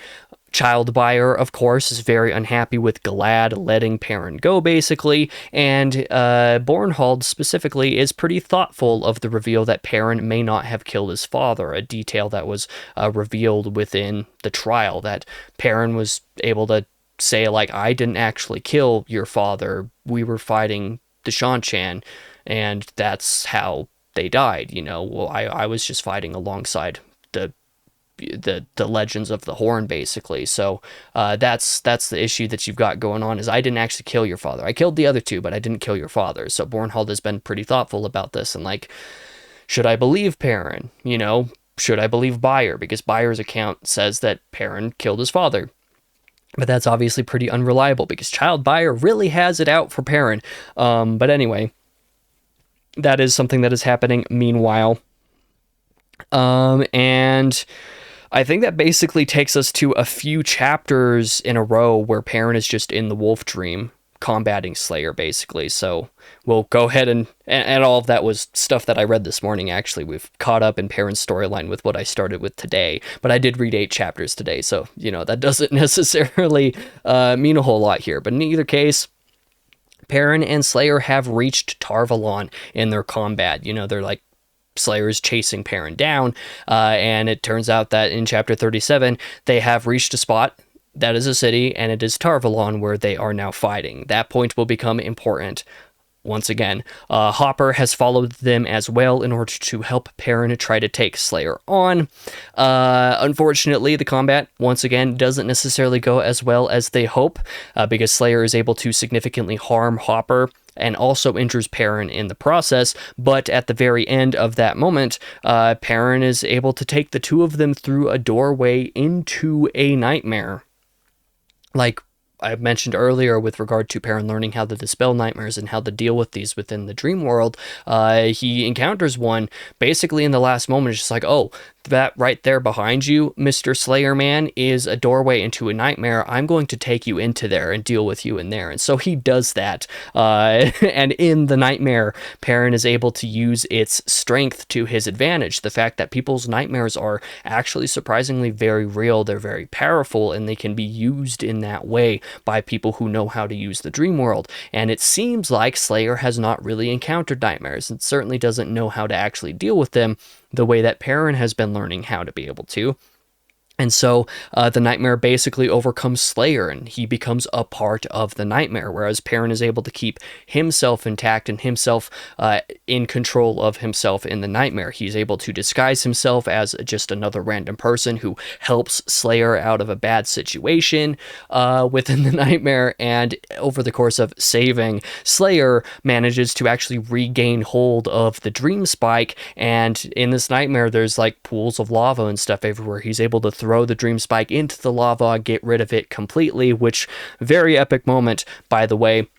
Childbuyer, of course, is very unhappy with Galad letting Perrin go, basically, and Bornhald specifically is pretty thoughtful of the reveal that Perrin may not have killed his father, a detail that was revealed within the trial, that Perrin was able to say, I didn't actually kill your father, we were fighting the Shan-Chan, and that's how they died, I was just fighting alongside the the legends of the Horn, basically. So that's the issue that you've got going on, is I didn't actually kill your father. I killed the other two, but I didn't kill your father. So Bornhold has been pretty thoughtful about this, and like, should I believe Perrin? You know, should I believe Bayer? Because Bayer's account says that Perrin killed his father. But that's obviously pretty unreliable, because Child Bayer really has it out for Perrin. But anyway, that is something that is happening meanwhile. And I think that basically takes us to a few chapters in a row where Perrin is just in the wolf dream combating Slayer, basically. So we'll go ahead and all of that was stuff that I read this morning. Actually, we've caught up in Perrin's storyline with what I started with today, but I did read 8 chapters today, so you know that doesn't necessarily mean a whole lot here. But in either case, Perrin and Slayer have reached Tarvalon in their combat. You know, they're like, Slayer is chasing Perrin down, and it turns out that in chapter 37 they have reached a spot that is a city, and it is Tarvalon where they are now fighting. That point will become important once again. Hopper has followed them as well in order to help Perrin try to take Slayer on. Unfortunately, the combat, once again, doesn't necessarily go as well as they hope, because Slayer is able to significantly harm Hopper and also injures Perrin in the process. But at the very end of that moment, Perrin is able to take the two of them through a doorway into a nightmare. Like I mentioned earlier with regard to Perrin learning how to dispel nightmares and how to deal with these within the dream world, he encounters one basically in the last moment. It's just like, oh, that right there behind you, Mr. Slayer Man, is a doorway into a nightmare. I'm going to take you into there and deal with you in there. And so he does that. And in the nightmare, Perrin is able to use its strength to his advantage. The fact that people's nightmares are actually surprisingly very real. They're very powerful, and they can be used in that way by people who know how to use the dream world. And it seems like Slayer has not really encountered nightmares, and certainly doesn't know how to actually deal with them the way that Perrin has been learning how to be able to. And so the nightmare basically overcomes Slayer, and he becomes a part of the nightmare, whereas Perrin is able to keep himself intact and himself in control of himself in the nightmare. He's able to disguise himself as just another random person who helps Slayer out of a bad situation within the nightmare, and over the course of saving Slayer, manages to actually regain hold of the dream spike. And in this nightmare, there's like pools of lava and stuff everywhere. He's able to throw the dream spike into the lava, get rid of it completely, which very epic moment, by the way,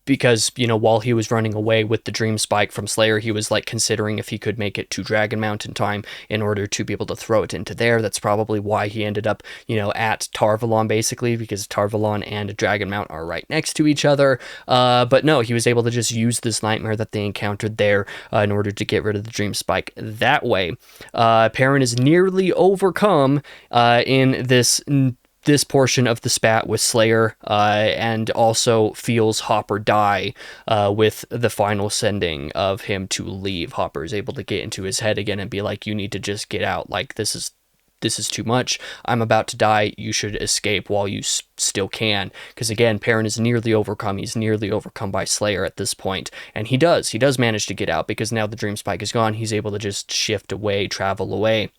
because, you know, while he was running away with the dream spike from Slayer, he was like considering if he could make it to Dragon Mount in time in order to be able to throw it into there. That's probably why he ended up, you know, at Tarvalon, basically, because Tarvalon and Dragon Mount are right next to each other. But no, he was able to just use this nightmare that they encountered there in order to get rid of the dream spike that way. Perrin is nearly overcome in this portion of the spat with Slayer, and also feels Hopper die with the final sending of him to leave. Hopper is able to get into his head again and be like, you need to just get out. Like, this is too much. I'm about to die. You should escape while you still can. Because again, Perrin is nearly overcome. He's nearly overcome by Slayer at this point. And he does manage to get out, because now the dream spike is gone. He's able to just shift away, travel away.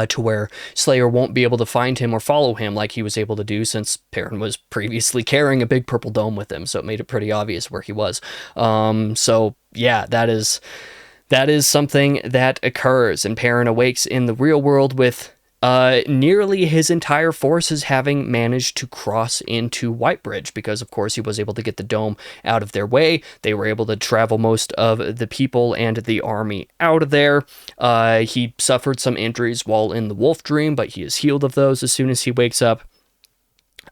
To where Slayer won't be able to find him or follow him like he was able to do, since Perrin was previously carrying a big purple dome with him, so it made it pretty obvious where he was. So yeah, that is something that occurs, and Perrin awakes in the real world with nearly his entire forces having managed to cross into Whitebridge, because of course he was able to get the dome out of their way. They were able to travel most of the people and the army out of there. He suffered some injuries while in the wolf dream, but he is healed of those as soon as he wakes up.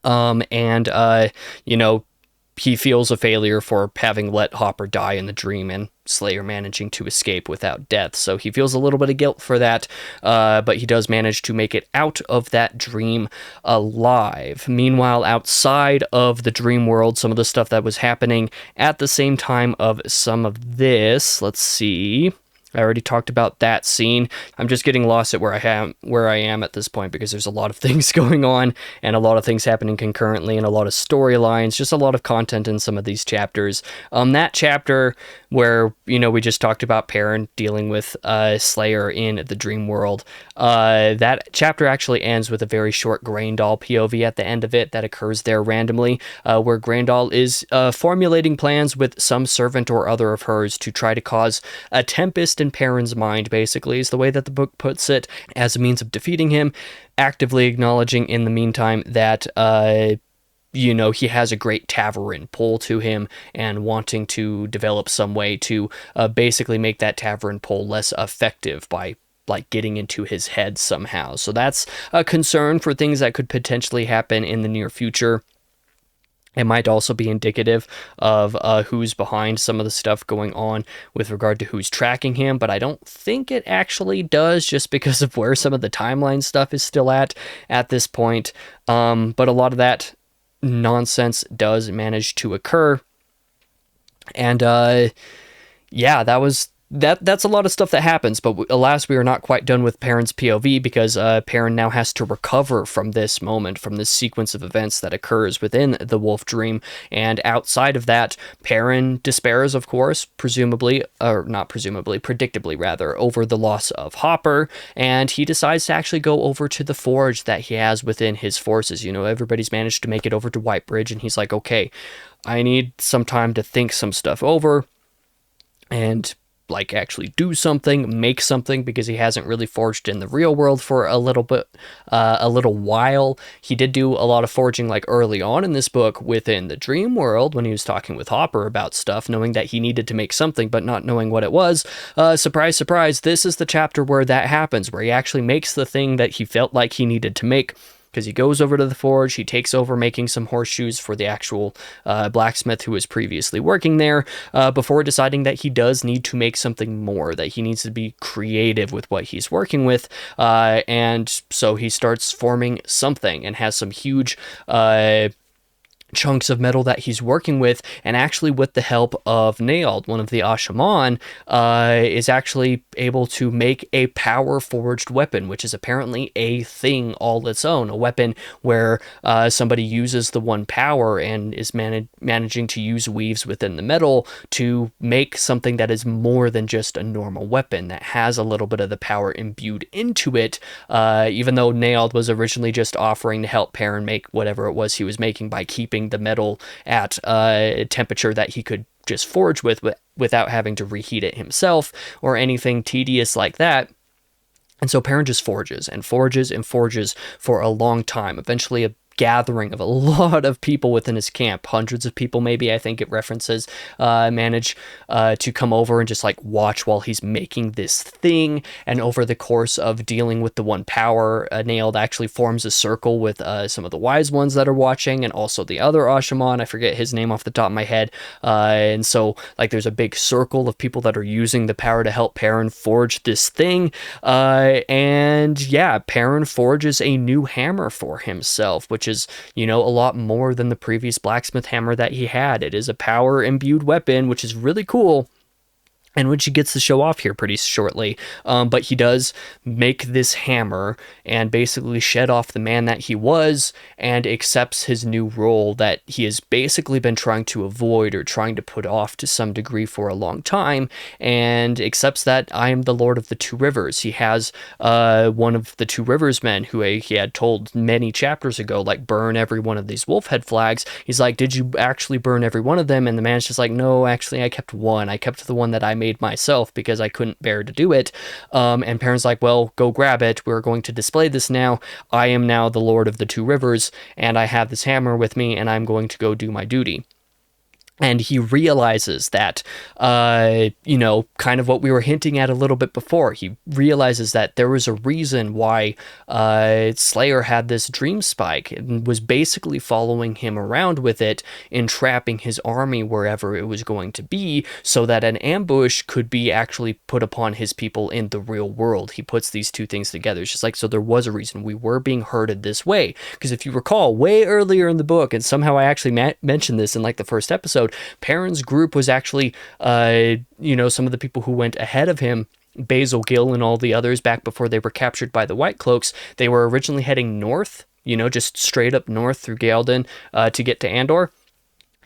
You know, he feels a failure for having let Hopper die in the dream and Slayer managing to escape without death. So he feels a little bit of guilt for that, but he does manage to make it out of that dream alive. Meanwhile, outside of the dream world, some of the stuff that was happening at the same time of some of this, let's see. I already talked about that scene. I'm just getting lost at where I am at this point, because there's a lot of things going on and a lot of things happening concurrently and a lot of storylines, just a lot of content in some of these chapters. That chapter where, we just talked about Perrin dealing with Slayer in the dream world. That chapter actually ends with a very short Graendal POV at the end of it that occurs there randomly, where Graendal is formulating plans with some servant or other of hers to try to cause a tempest in Perrin's mind, basically, is the way that the book puts it, as a means of defeating him, actively acknowledging in the meantime that he has a great tavern pull to him, and wanting to develop some way to basically make that tavern pull less effective by getting into his head somehow. So that's a concern for things that could potentially happen in the near future. It might also be indicative of who's behind some of the stuff going on with regard to who's tracking him, but I don't think it actually does, just because of where some of the timeline stuff is still at this point. But a lot of that nonsense does manage to occur, and that's a lot of stuff that happens. But alas, we are not quite done with Perrin's POV, because Perrin now has to recover from this moment, from this sequence of events that occurs within the wolf dream. And outside of that, Perrin despairs, of course, predictably rather, over the loss of Hopper, and he decides to actually go over to the forge that he has within his forces. Everybody's managed to make it over to Whitebridge, and he's like, okay, I need some time to think some stuff over and actually do something, make something, because he hasn't really forged in the real world for a little while. He did do a lot of forging early on in this book within the dream world, when he was talking with Hopper about stuff, knowing that he needed to make something but not knowing what it was. Surprise, surprise, this is the chapter where that happens, where he actually makes the thing that he felt like he needed to make. Because he goes over to the forge, he takes over making some horseshoes for the actual blacksmith who was previously working there, before deciding that he does need to make something more, that he needs to be creative with what he's working with, and so he starts forming something, and has some huge chunks of metal that he's working with, and actually with the help of Naald, one of the Ashaman, is actually able to make a power forged weapon, which is apparently a thing all its own, a weapon where somebody uses the one power and is managing to use weaves within the metal to make something that is more than just a normal weapon, that has a little bit of the power imbued into it, even though Naald was originally just offering to help Perrin make whatever it was he was making by keeping the metal at a temperature that he could just forge without having to reheat it himself or anything tedious like that. And so Perrin just forges and forges and forges for a long time. Eventually, a gathering of a lot of people within his camp, hundreds of people maybe, I think it references, manage to come over and just watch while he's making this thing. And over the course of dealing with the one power, Naald actually forms a circle with some of the wise ones that are watching, and also the other Ashaman. I forget his name off the top of my head. And so there's a big circle of people that are using the power to help Perrin forge this thing. And yeah, Perrin forges a new hammer for himself, which is, a lot more than the previous blacksmith hammer that he had. It is a power imbued weapon, which is really cool, and which he gets to show off here pretty shortly. But he does make this hammer and basically shed off the man that he was, and accepts his new role that he has basically been trying to avoid or trying to put off to some degree for a long time, and accepts that I am the Lord of the Two Rivers. He has one of the Two Rivers men who he had told many chapters ago, burn every one of these wolf head flags. He's like, did you actually burn every one of them? And the man's just like, no, actually I kept one. I kept the one that I made myself because I couldn't bear to do it. And Perrin's like, well, go grab it. We're going to display this now. I am now the Lord of the Two Rivers, and I have this hammer with me, and I'm going to go do my duty. And he realizes that, kind of what we were hinting at a little bit before. He realizes that there was a reason why Slayer had this dream spike and was basically following him around with it, entrapping his army wherever it was going to be, so that an ambush could be actually put upon his people in the real world. He puts these two things together. It's just so there was a reason we were being herded this way. Because if you recall, way earlier in the book, and somehow I actually mentioned this in the first episode, Perrin's group was actually, some of the people who went ahead of him, Basil Gill and all the others, back before they were captured by the White Cloaks. They were originally heading north, just straight up north through Galdon to get to Andor.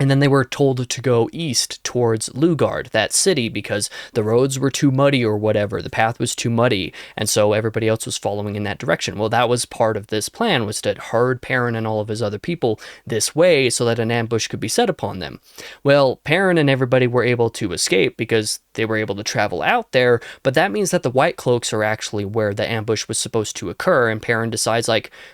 And then they were told to go east towards Lugard, that city, because the roads were too muddy or whatever. The path was too muddy, and so everybody else was following in that direction. Well, that was part of this plan, was to herd Perrin and all of his other people this way so that an ambush could be set upon them. Well, Perrin and everybody were able to escape because they were able to travel out there, but that means that the White Cloaks are actually where the ambush was supposed to occur, and Perrin decides,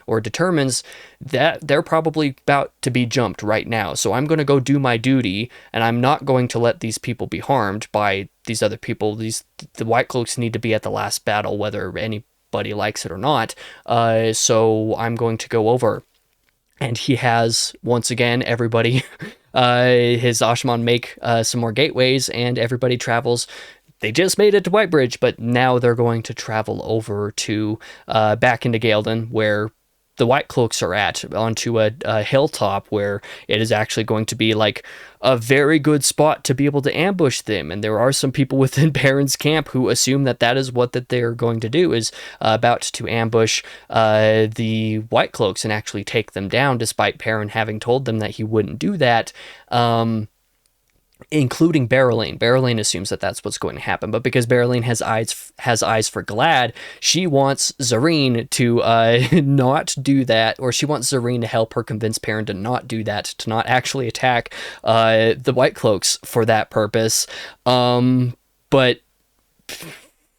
or determines that they're probably about to be jumped right now, so I'm going to go do my duty, and I'm not going to let these people be harmed by these other people. The White Cloaks need to be at the last battle, whether anybody likes it or not, so I'm going to go over. And he has, once again, everybody, his Ashman make some more gateways, and everybody travels. They just made it to Whitebridge, but now they're going to travel over to back into Gaeldon, where the White Cloaks are at, onto a hilltop where it is actually going to be like a very good spot to be able to ambush them. And there are some people within Perrin's camp who assume that that is what that they're going to do, is about to ambush the White Cloaks and actually take them down, despite Perrin having told them that he wouldn't do that. Including Berylene. Berylene assumes that that's what's going to happen, but because Berylene has eyes for Glad, she wants Zareen to not do that, or she wants Zareen to help her convince Perrin to not do that, to not actually attack the White Cloaks for that purpose. But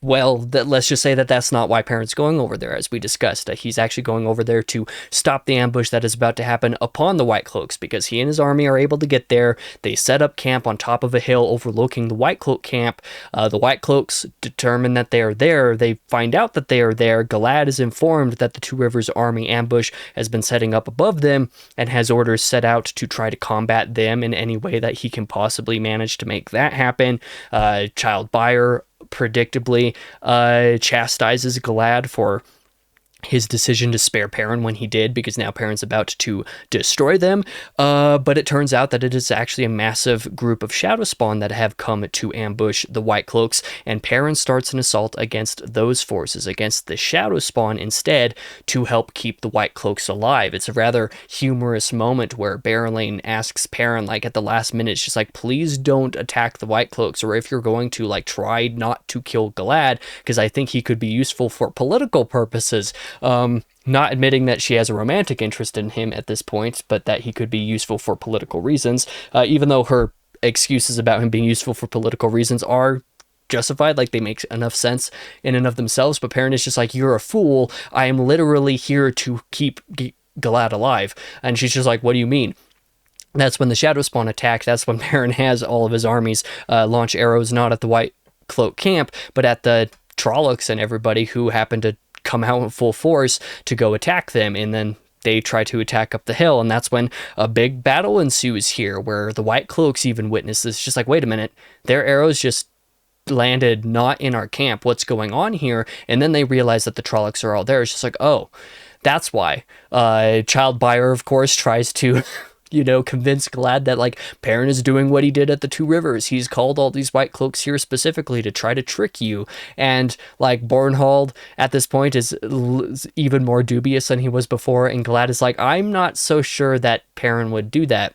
well, let's just say that that's not why Perrin's going over there, as we discussed. He's actually going over there to stop the ambush that is about to happen upon the White Cloaks, because he and his army are able to get there. They set up camp on top of a hill overlooking the White Cloak camp. The White Cloaks determine that they are there. They find out that they are there. Galad is informed that the Two Rivers army ambush has been setting up above them, and has orders set out to try to combat them in any way that he can possibly manage to make that happen. Child Buyer predictably chastises Galad for his decision to spare Perrin when he did, because now Perrin's about to destroy them. But it turns out that it is actually a massive group of Shadow Spawn that have come to ambush the White Cloaks, and Perrin starts an assault against those forces, against the Shadow Spawn instead, to help keep the White Cloaks alive. It's a rather humorous moment where Berylene asks Perrin, at the last minute, she's like, please don't attack the White Cloaks, or if you're going to, try not to kill Galad, because I think he could be useful for political purposes. Not admitting that she has a romantic interest in him at this point, but that he could be useful for political reasons, even though her excuses about him being useful for political reasons are justified, they make enough sense in and of themselves. But Perrin is just like, you're a fool, I am literally here to keep Galad alive. And she's just like, what do you mean? That's when the Shadow Spawn attack. That's when Perrin has all of his armies launch arrows, not at the White Cloak camp, but at the Trollocs and everybody who happened to come out in full force to go attack them. And then they try to attack up the hill, and that's when a big battle ensues here, where the White Cloaks even witness this. Just like, wait a minute, their arrows just landed not in our camp, what's going on here? And then they realize that the Trollocs are all there. It's just like, oh, that's why. Child Buyer, of course, tries to convince Galad that Perrin is doing what he did at the Two Rivers. He's called all these White Cloaks here specifically to try to trick you. And Bornhald at this point is even more dubious than he was before, and Galad is like, I'm not so sure that Perrin would do that,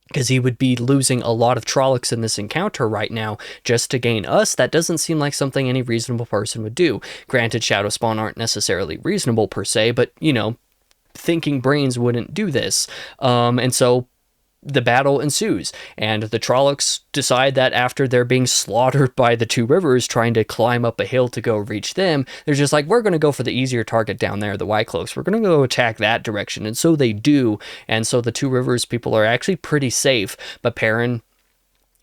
because he would be losing a lot of Trollocs in this encounter right now just to gain us. That doesn't seem like something any reasonable person would do. Granted, Shadow Spawn aren't necessarily reasonable per se, but thinking brains wouldn't do this. And so the battle ensues, and the Trollocs decide that after they're being slaughtered by the Two Rivers trying to climb up a hill to go reach them, they're just like, we're going to go for the easier target down there, the White Cloaks. We're going to go attack that direction. And so they do. And so the Two Rivers people are actually pretty safe, but Perrin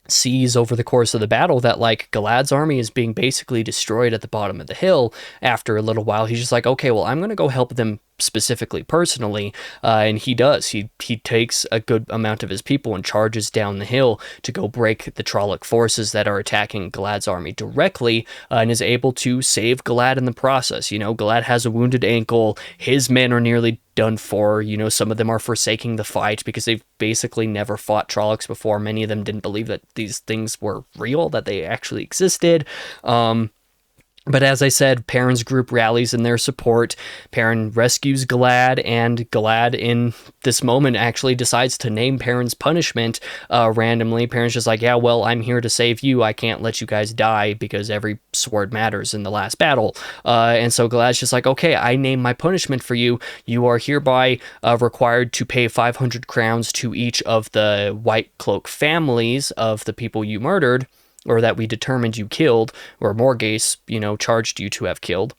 sees over the course of the battle that Galad's army is being basically destroyed at the bottom of the hill. After a little while, he's just like, okay, well, I'm going to go help them specifically personally, and he does. He takes a good amount of his people and charges down the hill to go break the Trolloc forces that are attacking Galad's army directly, and is able to save Galad in the process. Galad has a wounded ankle, his men are nearly done for. Some of them are forsaking the fight because they've basically never fought Trollocs before. Many of them didn't believe that these things were real, that they actually existed. But as I said, Perrin's group rallies in their support. Perrin rescues Galad, and Galad, in this moment, actually decides to name Perrin's punishment randomly. Perrin's just like, yeah, well, I'm here to save you. I can't let you guys die because every sword matters in the last battle. And so Galad's just like, okay, I name my punishment for you. You are hereby required to pay 500 crowns to each of the White Cloak families of the people you murdered, or that we determined you killed, or Morghese, charged you to have killed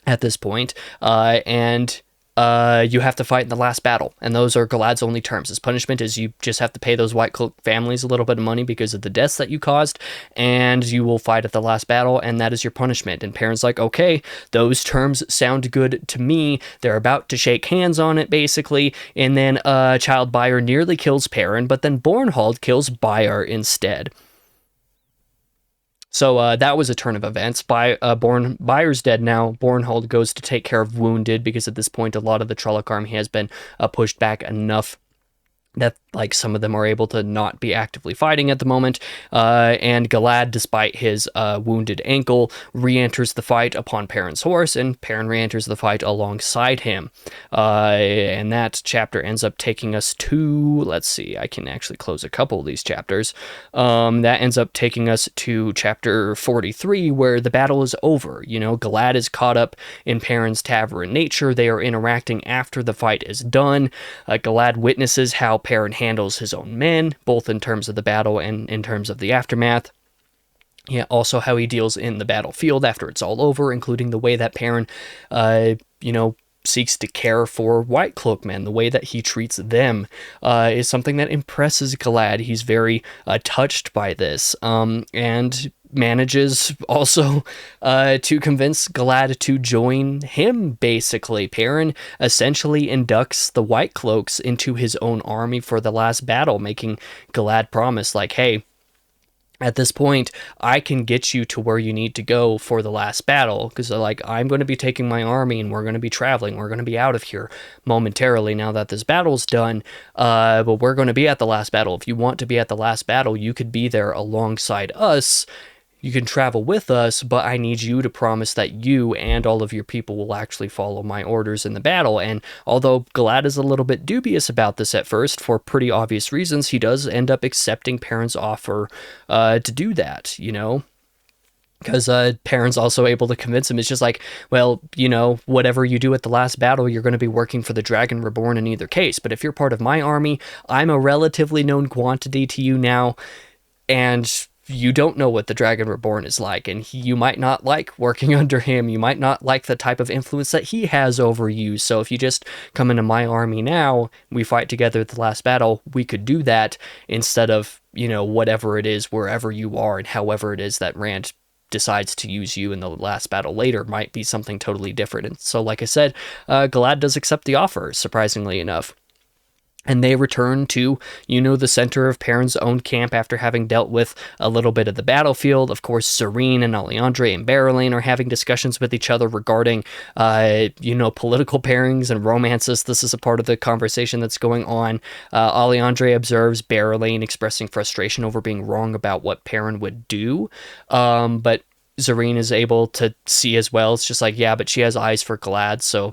at this point. And you have to fight in the last battle. And those are Galad's only terms. His punishment is you just have to pay those White Cloak families a little bit of money because of the deaths that you caused, and you will fight at the last battle, and that is your punishment. And Perrin's like, okay, those terms sound good to me. They're about to shake hands on it, basically. And then Child Buyer nearly kills Perrin, but then Bornhald kills Buyer instead. So that was a turn of events. Buyer's dead now. Bornhald goes to take care of Wounded, because at this point a lot of the Trolloc army has been pushed back enough that some of them are able to not be actively fighting at the moment. And Galad, despite his wounded ankle, re-enters the fight upon Perrin's horse, and Perrin re-enters the fight alongside him. And that chapter ends up taking us to, let's see, I can actually close a couple of these chapters. That ends up taking us to chapter 43, where the battle is over. Galad is caught up in Perrin's tavern nature. They are interacting after the fight is done. Galad witnesses how Perrin handles his own men, both in terms of the battle and in terms of the aftermath. Yeah, also how he deals in the battlefield after it's all over, including the way that Perrin, seeks to care for White Cloak men. The way that he treats them is something that impresses Galad. He's very touched by this, and manages also to convince Galad to join him, basically. Perrin essentially inducts the White Cloaks into his own army for the last battle, making Galad promise, hey, at this point, I can get you to where you need to go for the last battle, because I'm going to be taking my army and we're going to be traveling. We're going to be out of here momentarily now that this battle's done, but we're going to be at the last battle. If you want to be at the last battle, you could be there alongside us. You can travel with us, but I need you to promise that you and all of your people will actually follow my orders in the battle. And although Galad is a little bit dubious about this at first, for pretty obvious reasons, he does end up accepting Perrin's offer to do that, because Perrin's also able to convince him. It's just well, whatever you do at the last battle, you're going to be working for the Dragon Reborn in either case. But if you're part of my army, I'm a relatively known quantity to you now, and you don't know what the Dragon Reborn is like, and you might not like working under him. You might not like the type of influence that he has over you. So if you just come into my army now, we fight together at the last battle, we could do that instead of, whatever it is, wherever you are, and however it is that Rand decides to use you in the last battle later might be something totally different. And so, like I said, Galad does accept the offer, surprisingly enough. And they return to, the center of Perrin's own camp after having dealt with a little bit of the battlefield. Of course, Zarine and Alliandre and Berylane are having discussions with each other regarding, political pairings and romances. This is a part of the conversation that's going on. Alliandre observes Berylane expressing frustration over being wrong about what Perrin would do. But Zarine is able to see as well. It's just yeah, but she has eyes for Galad. So,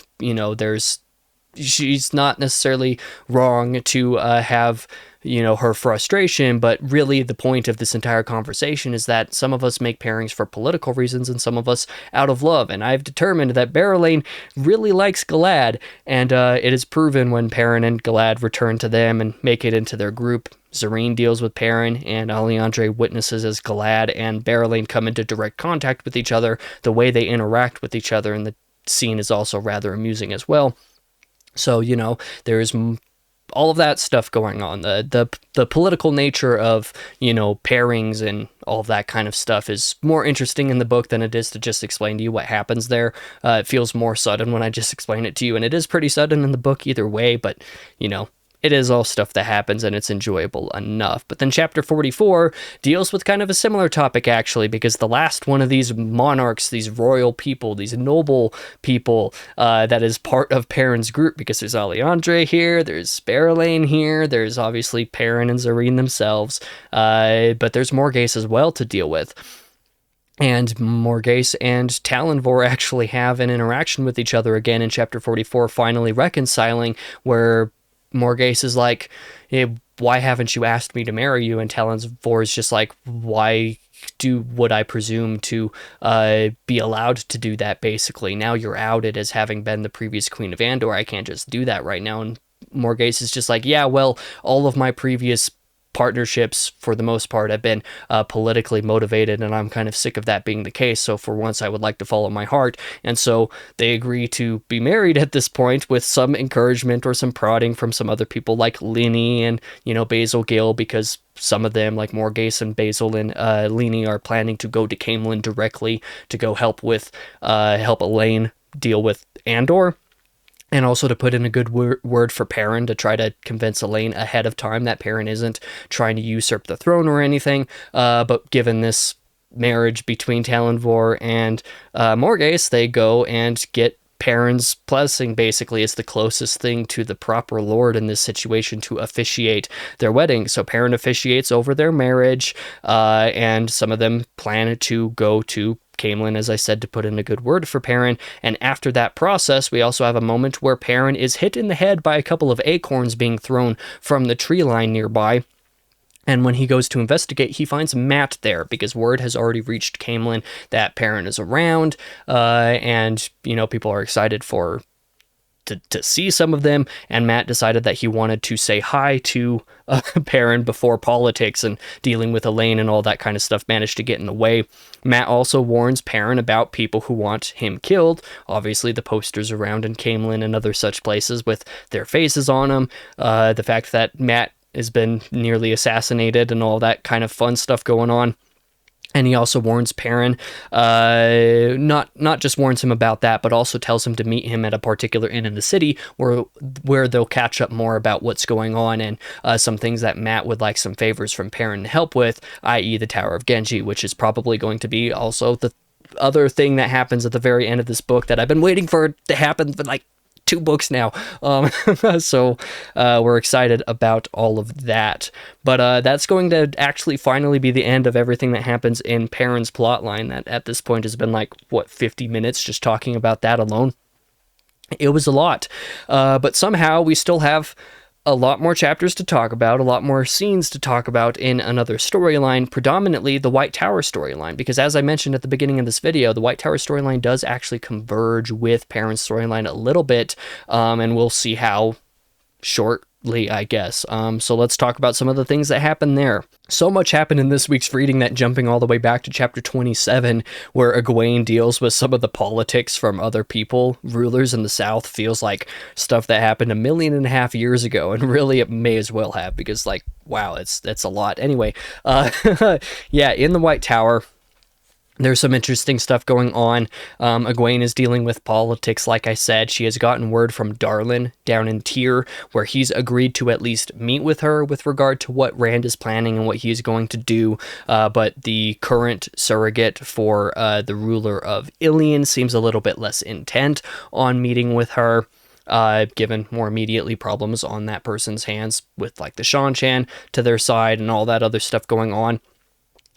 she's not necessarily wrong to have, her frustration, but really the point of this entire conversation is that some of us make pairings for political reasons and some of us out of love. And I've determined that Berylane really likes Galad, and it is proven when Perrin and Galad return to them and make it into their group. Zarine deals with Perrin, and Alliandre witnesses as Galad and Berylane come into direct contact with each other. The way they interact with each other in the scene is also rather amusing as well. So, there's all of that stuff going on. The political nature of, pairings and all of that kind of stuff is more interesting in the book than it is to just explain to you what happens there. It feels more sudden when I just explain it to you, and it is pretty sudden in the book either way, but, it is all stuff that happens and it's enjoyable enough. But then chapter 44 deals with kind of a similar topic, actually, because the last one of these monarchs, these royal people, these noble people that is part of Perrin's group, because there's Alliandre here, there's Berylane here, there's obviously Perrin and Zarine themselves, but there's Morghese as well to deal with. And Morghese and Talonvor actually have an interaction with each other again in chapter 44, finally reconciling, where Morghese is like, hey, why haven't you asked me to marry you? And Talonvor is just like, why would I presume to be allowed to do that, basically? Now you're outed as having been the previous Queen of Andor. I can't just do that right now. And Morghese is just like, yeah, well, all of my previous partnerships, for the most part, have been politically motivated, and I'm kind of sick of that being the case. So for once, I would like to follow my heart. And so they agree to be married at this point, with some encouragement or some prodding from some other people like Linny and, Basil Gill, because some of them, like Morghese and Basil and Linny, are planning to go to Caemlyn directly to go help Elaine deal with Andor. And also to put in a good word for Perrin, to try to convince Elaine ahead of time that Perrin isn't trying to usurp the throne or anything. But given this marriage between Talonvor and Morghese, they go and get Perrin's blessing, basically, is the closest thing to the proper lord in this situation to officiate their wedding. So Perrin officiates over their marriage, and some of them plan to go to Caemlyn, as I said, to put in a good word for Perrin. And after that process, we also have a moment where Perrin is hit in the head by a couple of acorns being thrown from the tree line nearby. And when he goes to investigate, he finds Mat there, because word has already reached Caemlyn that Perrin is around, and, people are excited to see some of them, and Mat decided that he wanted to say hi to Perrin before politics and dealing with Elaine and all that kind of stuff managed to get in the way. Mat also warns Perrin about people who want him killed. Obviously, the posters around in Caemlyn and other such places with their faces on them. The fact that Mat has been nearly assassinated and all that kind of fun stuff going on. And he also warns Perrin, not just warns him about that, but also tells him to meet him at a particular inn in the city where they'll catch up more about what's going on, and some things that Mat would like some favors from Perrin to help with, i.e. the Tower of Genji, which is probably going to be also the other thing that happens at the very end of this book that I've been waiting for to happen for like 2 books now. So we're excited about all of that. But that's going to actually finally be the end of everything that happens in Perrin's plotline, that at this point has been 50 minutes just talking about that alone. It was a lot. But somehow we still have a lot more chapters to talk about, a lot more scenes to talk about in another storyline, predominantly the White Tower storyline, because as I mentioned at the beginning of this video, the White Tower storyline does actually converge with Perrin's storyline a little bit, and we'll see how shortly, I guess. So let's talk about some of the things that happened there. So much happened in this week's reading that jumping all the way back to chapter 27, where Egwene deals with some of the politics from other people, rulers in the South, feels like stuff that happened 1.5 million years ago, and really it may as well have, because wow, that's a lot. Anyway, yeah, in the White Tower, there's some interesting stuff going on. Egwene is dealing with politics, like I said. She has gotten word from Darlin down in Tyr, where he's agreed to at least meet with her with regard to what Rand is planning and what he is going to do. But the current surrogate for the ruler of Ilion seems a little bit less intent on meeting with her, given more immediately problems on that person's hands with the Seanchan to their side and all that other stuff going on.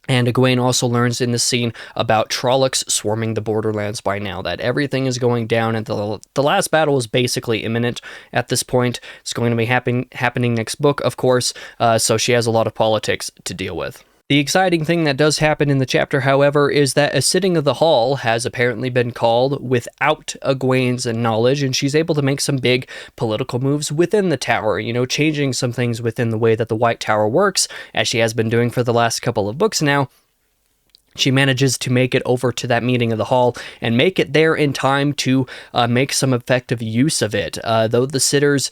And Egwene also learns in this scene about Trollocs swarming the Borderlands by now, that everything is going down, and the last battle is basically imminent at this point. It's going to be happening next book, of course, so she has a lot of politics to deal with. The exciting thing that does happen in the chapter, however, is that a sitting of the hall has apparently been called without Egwene's knowledge, and she's able to make some big political moves within the tower, changing some things within the way that the White Tower works, as she has been doing for the last couple of books now. She manages to make it over to that meeting of the hall and make it there in time to make some effective use of it. Though the sitters,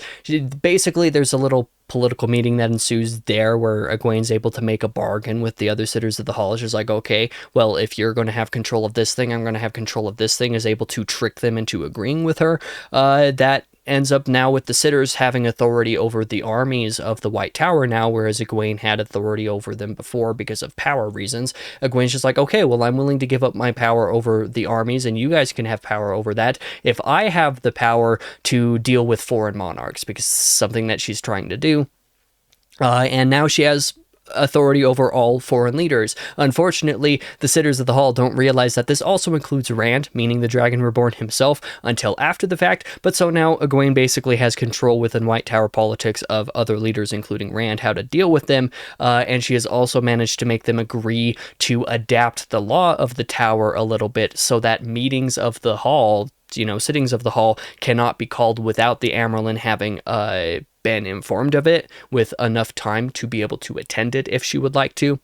basically there's a little political meeting that ensues there where Egwene's able to make a bargain with the other sitters of the hall. She's like, okay, well, if you're going to have control of this thing, I'm going to have control of this thing, is able to trick them into agreeing with her. That ends up now with the sitters having authority over the armies of the White Tower now, whereas Egwene had authority over them before because of power reasons. Egwene's just like, okay, well, I'm willing to give up my power over the armies, and you guys can have power over that if I have the power to deal with foreign monarchs, because it's something that she's trying to do. And now she has authority over all foreign leaders. Unfortunately, the sitters of the hall don't realize that this also includes Rand, meaning the Dragon Reborn himself, until after the fact, but so now Egwene basically has control within White Tower politics of other leaders, including Rand, how to deal with them, and she has also managed to make them agree to adapt the law of the Tower a little bit so that meetings of the hall, sittings of the hall, cannot be called without the Amyrlin having been informed of it with enough time to be able to attend it if she would like to.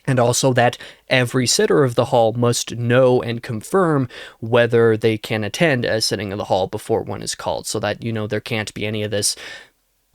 And also that every sitter of the hall must know and confirm whether they can attend a sitting of the hall before one is called, so that, there can't be any of this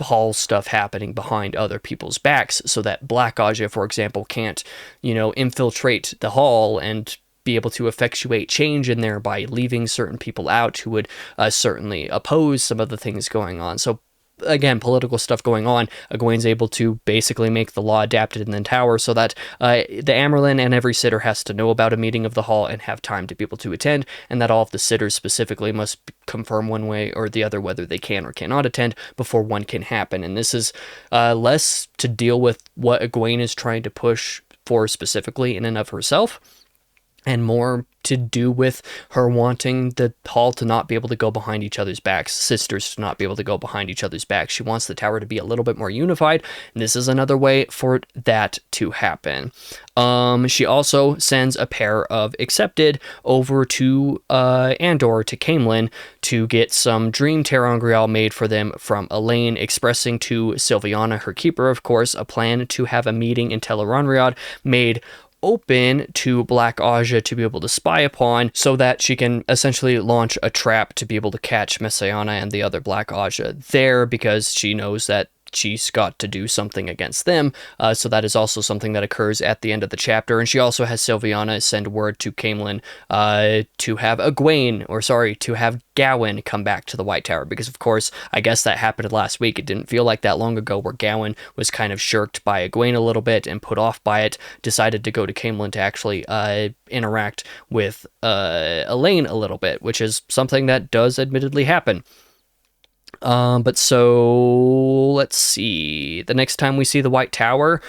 hall stuff happening behind other people's backs, so that Black Aja, for example, can't, infiltrate the hall and be able to effectuate change in there by leaving certain people out who would certainly oppose some of the things going on. So again, political stuff going on, Egwene's able to basically make the law adapted in the Tower so that the Amyrlin and every sitter has to know about a meeting of the hall and have time to be able to attend, and that all of the sitters specifically must confirm one way or the other whether they can or cannot attend before one can happen. And this is less to deal with what Egwene is trying to push for specifically in and of herself, and more to do with her wanting the hall to not be able to go behind each other's backs, sisters to not be able to go behind each other's backs. She wants the Tower to be a little bit more unified, and this is another way for that to happen. She also sends a pair of Accepted over to Andor, to Caemlyn, to get some Dream ter'angreal made for them from Elaine, expressing to Sylviana, her keeper, of course, a plan to have a meeting in Tel'aran'rhiod made open to Black Aja to be able to spy upon, so that she can essentially launch a trap to be able to catch Messiana and the other Black Aja there, because she knows that she's got to do something against them. So that is also something that occurs at the end of the chapter. And she also has Sylviana send word to Caemlyn to have Gawyn come back to the White Tower, because of course, I guess that happened last week. It didn't feel like that long ago, where Gawyn was kind of shirked by Egwene a little bit and put off by it, decided to go to Caemlyn to actually interact with Elaine a little bit, which is something that does admittedly happen. But so let's see. The next time we see the White Tower,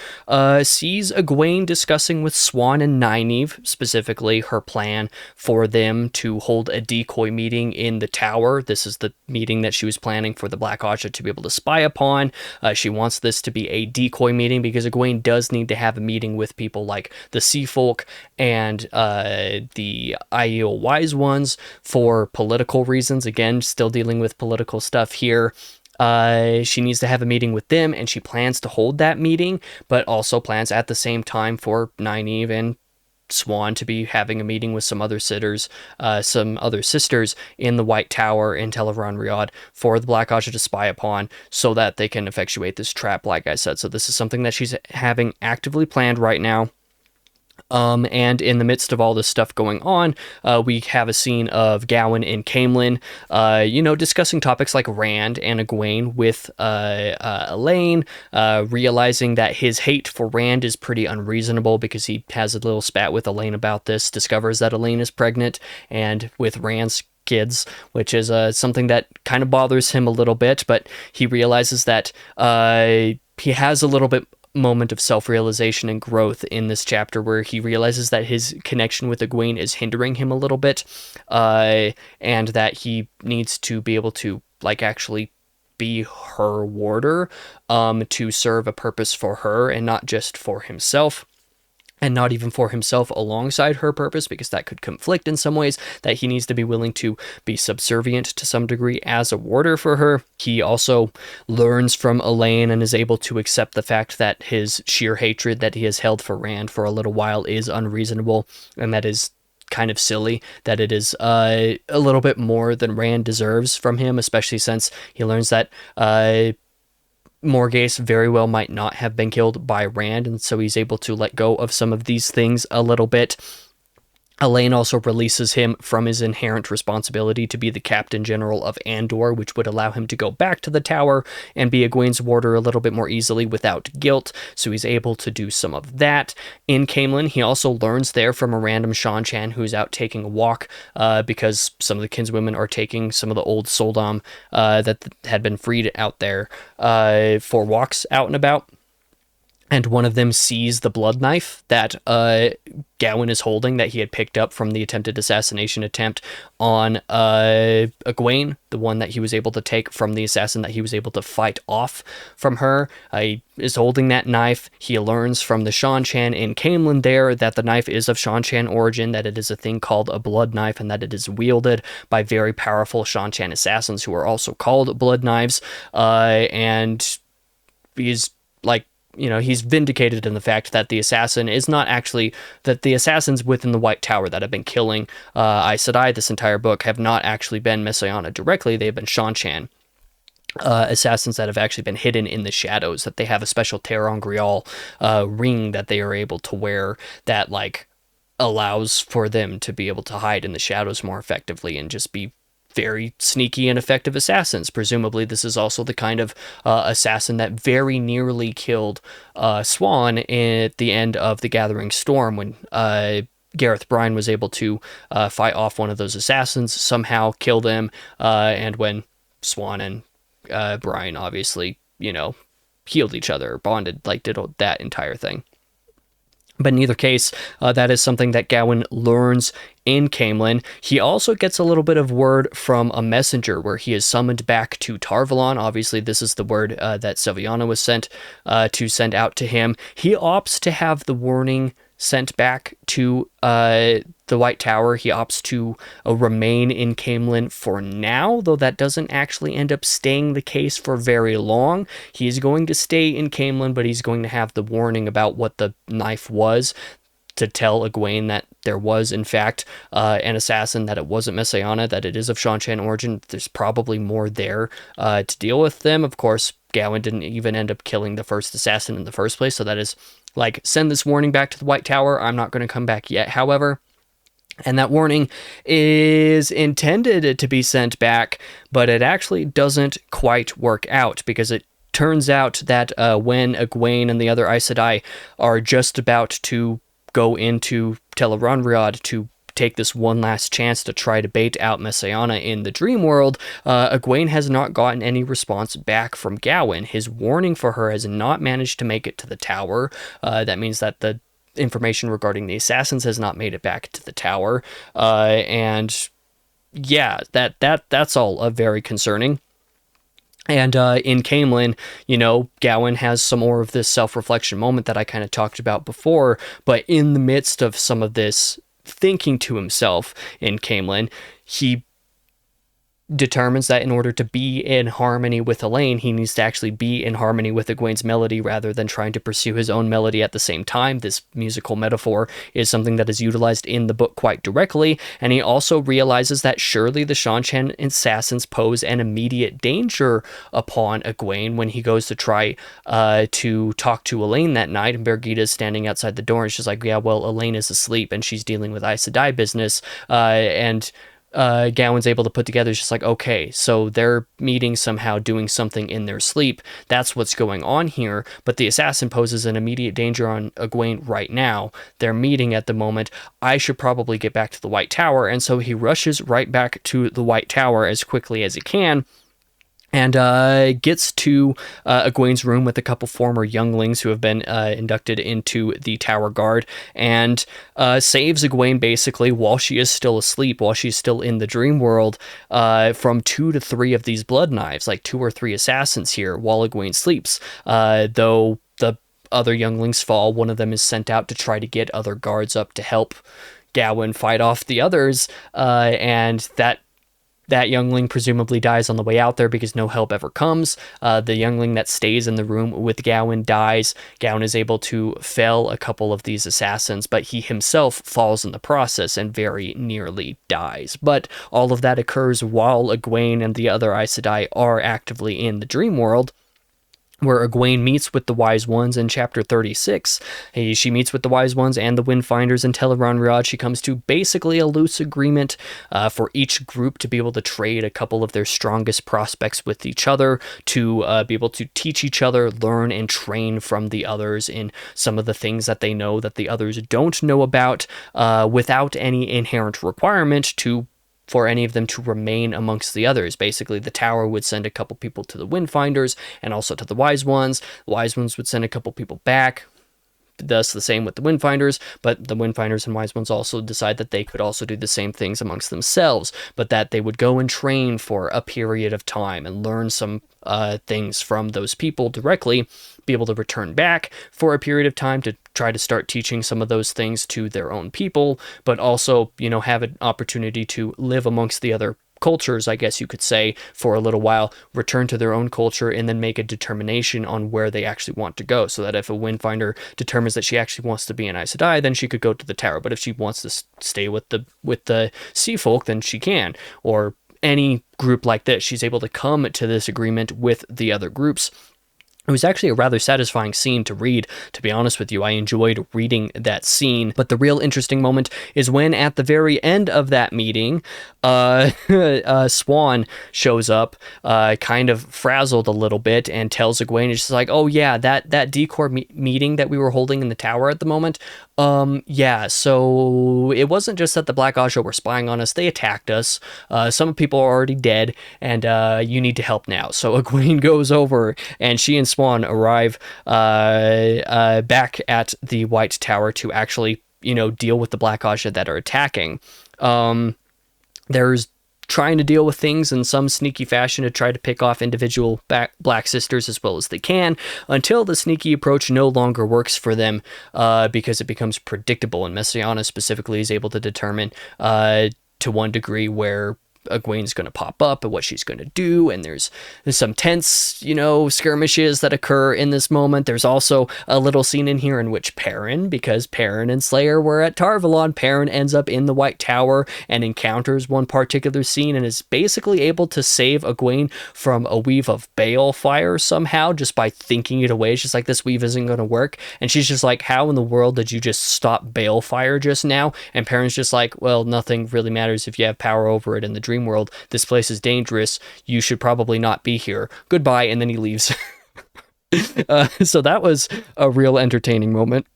sees Egwene discussing with Siuan and Nynaeve, specifically her plan for them to hold a decoy meeting in the Tower. This is the meeting that she was planning for the Black Aja to be able to spy upon. She wants this to be a decoy meeting because Egwene does need to have a meeting with people like the Sea Folk and the Aiel Wise Ones for political reasons. Again, still dealing with political stuff here. She needs to have a meeting with them, and she plans to hold that meeting, but also plans at the same time for Nynaeve and Siuan to be having a meeting with some other sitters, some other sisters in the White Tower in Tel'aran'rhiod for the Black Aja to spy upon, so that they can effectuate this trap, like I said. So this is something that she's having actively planned right now. And in the midst of all this stuff going on, we have a scene of Gawyn and Caemlyn, discussing topics like Rand and Egwene with Elaine, realizing that his hate for Rand is pretty unreasonable because he has a little spat with Elaine about this, discovers that Elaine is pregnant and with Rand's kids, which is something that kind of bothers him a little bit, but he realizes that he has a little bit moment of self-realization and growth in this chapter, where he realizes that his connection with Egwene is hindering him a little bit, and that he needs to be able to actually be her warder, to serve a purpose for her and not just for himself. And not even for himself alongside her purpose, because that could conflict in some ways, that he needs to be willing to be subservient to some degree as a warder for her. He also learns from Elaine and is able to accept the fact that his sheer hatred that he has held for Rand for a little while is unreasonable, and that is kind of silly, that it is a little bit more than Rand deserves from him, especially since he learns that Morghast very well might not have been killed by Rand, and so he's able to let go of some of these things a little bit. Elaine also releases him from his inherent responsibility to be the Captain General of Andor, which would allow him to go back to the Tower and be Egwene's warder a little bit more easily without guilt, so he's able to do some of that. In Caemlyn, he also learns there from a random Shan-Chan who's out taking a walk, because some of the kinswomen are taking some of the old Soldam that had been freed out there for walks out and about. and one of them sees the blood knife that Gawain is holding that he had picked up from the attempted assassination attempt on Egwene, the one that he was able to take from the assassin that he was able to fight off from her. He is holding that knife. He learns from the Seanchan in Caemlyn there that the knife is of Seanchan origin, that it is a thing called a blood knife, and that it is wielded by very powerful Seanchan assassins who are also called blood knives. And he's like, he's vindicated in the fact that the assassin is not actually, that the assassins within the White Tower that have been killing Aes Sedai this entire book have not actually been Messiana directly. They've been Seanchan assassins that have actually been hidden in the shadows, that they have a special Terangrial ring that they are able to wear that allows for them to be able to hide in the shadows more effectively and just be very sneaky and effective assassins. Presumably, this is also the kind of assassin that very nearly killed Swan at the end of the Gathering Storm when Gareth Bryan was able to fight off one of those assassins, somehow kill them, and when Swan and Bryan obviously, healed each other, bonded, did that entire thing. But in either case, that is something that Gawain learns in Caemlyn. He also gets a little bit of word from a messenger where he is summoned back to Tarvalon. Obviously, this is the word that Silviana was sent to send out to him. He opts to have the warning sent back to the White Tower. He opts to remain in Caemlyn for now, though that doesn't actually end up staying the case for very long. He's going to stay in Caemlyn, but he's going to have the warning about what the knife was to tell Egwene that there was, in fact, an assassin, that it wasn't Messiana, that it is of Seanchan origin. There's probably more there to deal with them. Of course, Gawain didn't even end up killing the first assassin in the first place, so that is send this warning back to the White Tower. I'm not going to come back yet, however. And that warning is intended to be sent back, but it actually doesn't quite work out, because it turns out that when Egwene and the other Aes Sedai are just about to go into Tel'aran'rhiod to take this one last chance to try to bait out Messiana in the dream world, Egwene has not gotten any response back from Gawain. His warning for her has not managed to make it to the tower. That means that the information regarding the assassins has not made it back to the tower. And yeah, that's all very concerning. And in Caemlyn, Gawain has some more of this self-reflection moment that I kind of talked about before, but in the midst of some of this thinking to himself in Caemlyn, he determines that in order to be in harmony with Elaine, he needs to actually be in harmony with Egwene's melody rather than trying to pursue his own melody at the same time. This musical metaphor is something that is utilized in the book quite directly, and he also realizes that surely the Seanchan assassins pose an immediate danger upon Egwene when he goes to try to talk to Elaine that night, and Birgitte is standing outside the door, and she's like, yeah, well, Elaine is asleep, and she's dealing with Aes Sedai business, and Gawain's able to put together, it's just okay, so they're meeting somehow, doing something in their sleep. That's what's going on here, but the assassin poses an immediate danger on Egwene right now. They're meeting at the moment. I should probably get back to the White Tower, and so he rushes right back to the White Tower as quickly as he can, and gets to Egwene's room with a couple former younglings who have been inducted into the Tower Guard, and saves Egwene basically while she is still asleep, while she's still in the dream world, from 2 to 3 of these blood knives, 2 or 3 assassins here while Egwene sleeps. Though the other younglings fall, one of them is sent out to try to get other guards up to help Gawain fight off the others, and that youngling presumably dies on the way out there because no help ever comes. The youngling that stays in the room with Gawain dies. Gawain is able to fell a couple of these assassins, but he himself falls in the process and very nearly dies. But all of that occurs while Egwene and the other Aes Sedai are actively in the dream world, where Egwene meets with the Wise Ones in chapter 36. She meets with the Wise Ones and the Windfinders in Tel'aran'rhiod. She comes to basically a loose agreement for each group to be able to trade a couple of their strongest prospects with each other, to be able to teach each other, learn, and train from the others in some of the things that they know that the others don't know about, without any inherent requirement to for any of them to remain amongst the others. Basically, the tower would send a couple people to the Windfinders and also to the Wise Ones. The Wise Ones would send a couple people back. Thus, the same with the Windfinders, but the Windfinders and Wise Ones also decide that they could also do the same things amongst themselves, but that they would go and train for a period of time and learn some things from those people directly, be able to return back for a period of time to try to start teaching some of those things to their own people, but also, have an opportunity to live amongst the other cultures, I guess you could say, for a little while, return to their own culture, and then make a determination on where they actually want to go. So that if a Windfinder determines that she actually wants to be an Aes Sedai, then she could go to the tower. But if she wants to stay with the Sea Folk, then she can. Or any group like this, she's able to come to this agreement with the other groups. It was actually a rather satisfying scene to read, to be honest with you. I enjoyed reading that scene. But the real interesting moment is when, at the very end of that meeting, Swan shows up, kind of frazzled a little bit, and tells Egwene, it's just like, oh yeah, that decor meeting that we were holding in the tower at the moment, yeah, so it wasn't just that the Black Aja were spying on us, they attacked us. Some people are already dead, and you need to help now. So Egwene goes over, and she and Swan arrive back at the White Tower to actually, deal with the Black Aja that are attacking. There's trying to deal with things in some sneaky fashion to try to pick off individual Black Sisters as well as they can, until the sneaky approach no longer works for them, because it becomes predictable, and Messiana specifically is able to determine to one degree where Egwene's going to pop up and what she's going to do, and there's some tense, skirmishes that occur in this moment. There's also a little scene in here in which Perrin, because Perrin and Slayer were at Tar Valon, Perrin ends up in the White Tower and encounters one particular scene and is basically able to save Egwene from a weave of balefire somehow, just by thinking it away. It's just like, this weave isn't going to work, and she's just like, how in the world did you just stop balefire just now? And Perrin's just like, well, nothing really matters if you have power over it in the dream world. This place is dangerous. You should probably not be here. Goodbye. And then he leaves. So that was a real entertaining moment.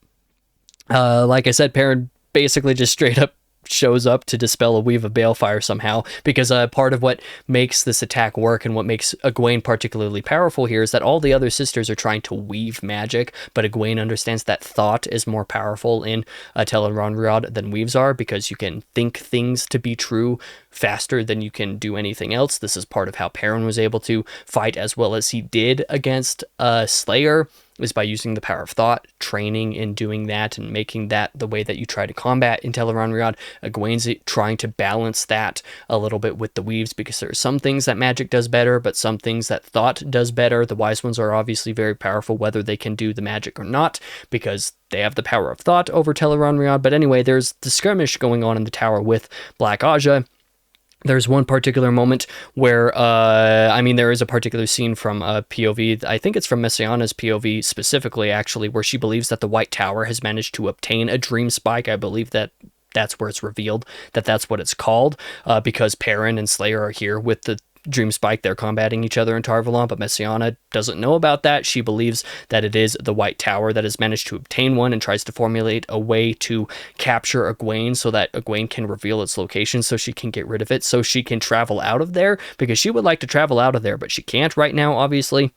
Like I said, Perrin basically just straight up shows up to dispel a weave of balefire somehow, because part of what makes this attack work and what makes Egwene particularly powerful here is that all the other sisters are trying to weave magic, but Egwene understands that thought is more powerful in Tel'aran'rhiod than weaves are, because you can think things to be true faster than you can do anything else. This is part of how Perrin was able to fight as well as he did against Slayer, is by using the power of thought, training in doing that, and making that the way that you try to combat in Tel'aran'rhiod. Egwene's trying to balance that a little bit with the weaves, because there are some things that magic does better, but some things that thought does better. The Wise Ones are obviously very powerful, whether they can do the magic or not, because they have the power of thought over Tel'aran'rhiod. But anyway, there's the skirmish going on in the tower with Black Aja. There's one particular moment where, there is a particular scene from POV, I think it's from Messiana's POV specifically, actually, where she believes that the White Tower has managed to obtain a dream spike. I believe that's where it's revealed that that's what it's called, because Perrin and Slayer are here with the Dream Spike. They're combating each other in Tar Valon, but Messiana doesn't know about that. She believes that it is the White Tower that has managed to obtain one, and tries to formulate a way to capture Egwene so that Egwene can reveal its location, so she can get rid of it, so she can travel out of there, because she would like to travel out of there, but she can't right now, obviously.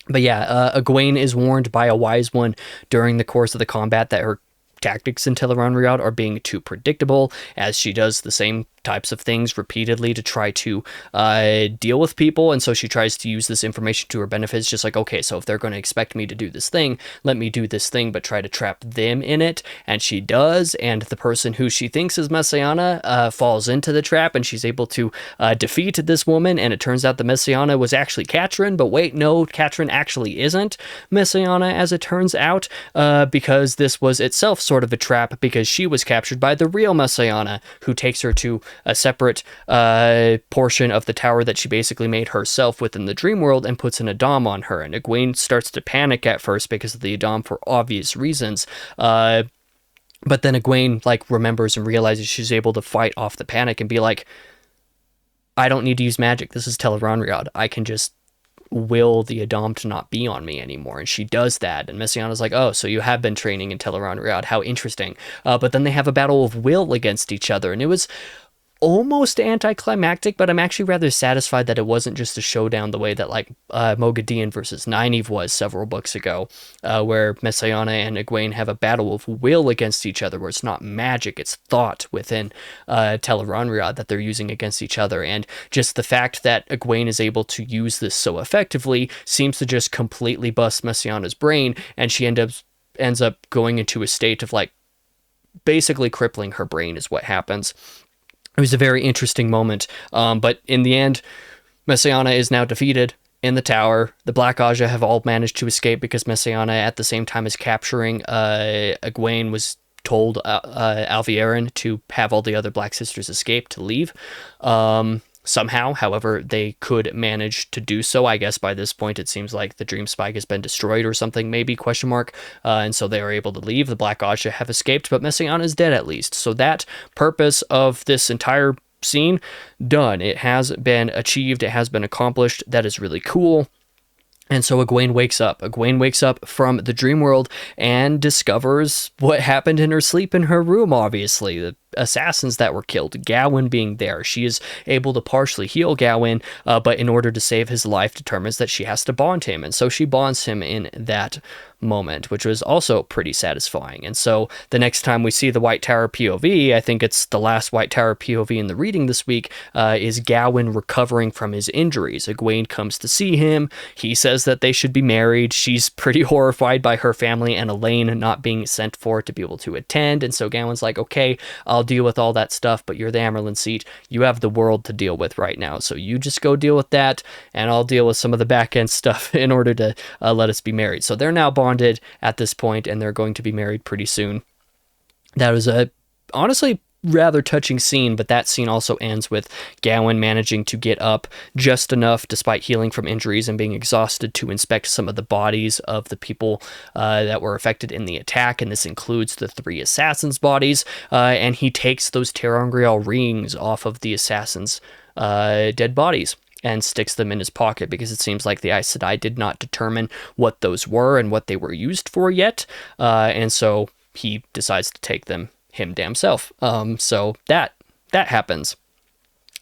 But yeah, Egwene is warned by a Wise One during the course of the combat that her tactics in Tel'aran'rhiod are being too predictable, as she does the same types of things repeatedly to try to deal with people, and so she tries to use this information to her benefit. It's just like, okay, so if they're going to expect me to do this thing, let me do this thing, but try to trap them in it, and she does, and the person who she thinks is Messiana falls into the trap, and she's able to defeat this woman, and it turns out the Messiana was actually Katrin, but wait, no, Katrin actually isn't Messiana, as it turns out, because this was itself sort of a trap, because she was captured by the real Messiana, who takes her to a separate portion of the tower that she basically made herself within the dream world, and puts an Adam on her. And Egwene starts to panic at first because of the Adam for obvious reasons. But then Egwene remembers and realizes she's able to fight off the panic and be like, I don't need to use magic. This is Tel'aran'rhiod. I can just will the Adam to not be on me anymore, and she does that, and Messiana's like, oh, so you have been training in Tel'aran'rhiod, how interesting. But then they have a battle of will against each other, and it was almost anticlimactic, but I'm actually rather satisfied that it wasn't just a showdown the way that like Moghedien versus Nynaeve was several books ago, where Messiana and Egwene have a battle of will against each other, where it's not magic, it's thought within Tel'aran'rhiod that they're using against each other. And just the fact that Egwene is able to use this so effectively seems to just completely bust Messiana's brain, and she ends up going into a state of like basically crippling her brain is what happens. It was a very interesting moment, but in the end, Messiana is now defeated in the tower. The Black Aja have all managed to escape because Messiana, at the same time as capturing Egwene, was told Alviarin to have all the other Black Sisters escape, to leave. Somehow, however, they could manage to do so. I guess by this point, it seems like the Dream Spike has been destroyed or something, maybe, ? And so they are able to leave. The Black Aja have escaped, but Messiana is dead at least. So that purpose of this entire scene, done. It has been achieved. It has been accomplished. That is really cool. And so Egwene wakes up. Egwene wakes up from the dream world and discovers what happened in her sleep in her room, obviously. The assassins that were killed, Gawain being there. She is able to partially heal Gawain, but in order to save his life, determines that she has to bond him. And so she bonds him in that moment, which was also pretty satisfying. And so the next time we see the White Tower POV, I think it's the last White Tower POV in the reading this week, is Gawain recovering from his injuries. Egwene comes to see him. He says that they should be married. She's pretty horrified by her family and Elaine not being sent for to be able to attend. And so Gawain's like, okay, I'll deal with all that stuff, but you're the Amyrlin seat. You have the world to deal with right now. So you just go deal with that, and I'll deal with some of the back end stuff in order to let us be married. So they're now bonded at this point, and they're going to be married pretty soon. That was a honestly rather touching scene, but that scene also ends with Gawain managing to get up just enough, despite healing from injuries and being exhausted, to inspect some of the bodies of the people that were affected in the attack, and this includes the 3 assassins' bodies, and he takes those ter'angreal rings off of the assassins' dead bodies and sticks them in his pocket, because it seems like the Aes Sedai did not determine what those were and what they were used for yet, and so he decides to take them him damn self. So that happens.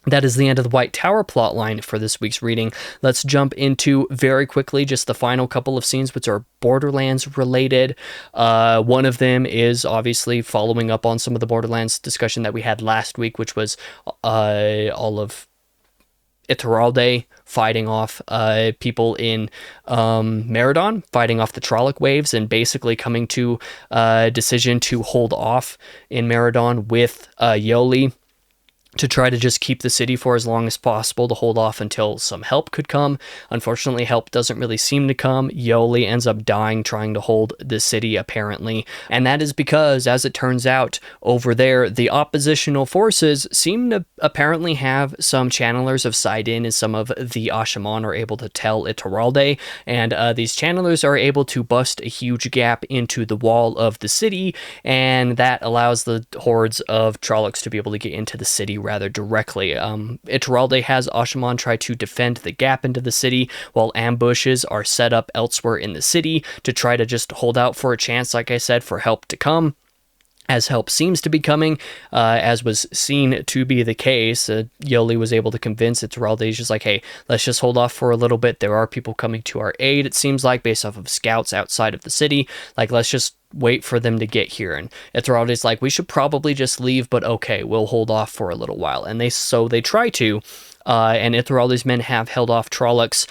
That is the end of the White Tower plotline for this week's reading. Let's jump into very quickly just the final couple of scenes, which are Borderlands related. One of them is obviously following up on some of the Borderlands discussion that we had last week, which was all of Iturralde fighting off people in Marathon, fighting off the Trolloc waves, and basically coming to a decision to hold off in Marathon with Yoli to try to just keep the city for as long as possible, to hold off until some help could come. Unfortunately, help doesn't really seem to come. Yoli ends up dying trying to hold the city, apparently. And that is because, as it turns out, over there, the oppositional forces seem to apparently have some channelers of Saidin, as some of the Ashaman are able to tell Iturralde. And these channelers are able to bust a huge gap into the wall of the city, and that allows the hordes of Trollocs to be able to get into the city rather directly. Iturralde has Ashaman try to defend the gap into the city, while ambushes are set up elsewhere in the city to try to just hold out for a chance, like I said, for help to come. As help seems to be coming, as was seen to be the case, Yoli was able to convince Iturralde, just like, hey, let's just hold off for a little bit. There are people coming to our aid, it seems like, based off of scouts outside of the city. Like, let's just wait for them to get here. And Iturralde's like, we should probably just leave, but okay, we'll hold off for a little while. And they try to. And Iturralde's men have held off Trollocs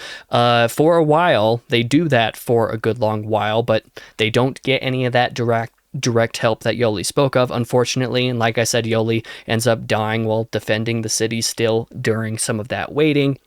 for a while. They do that for a good long while, but they don't get any of that direct help that Yoli spoke of, unfortunately. And like I said, Yoli ends up dying while defending the city still during some of that waiting.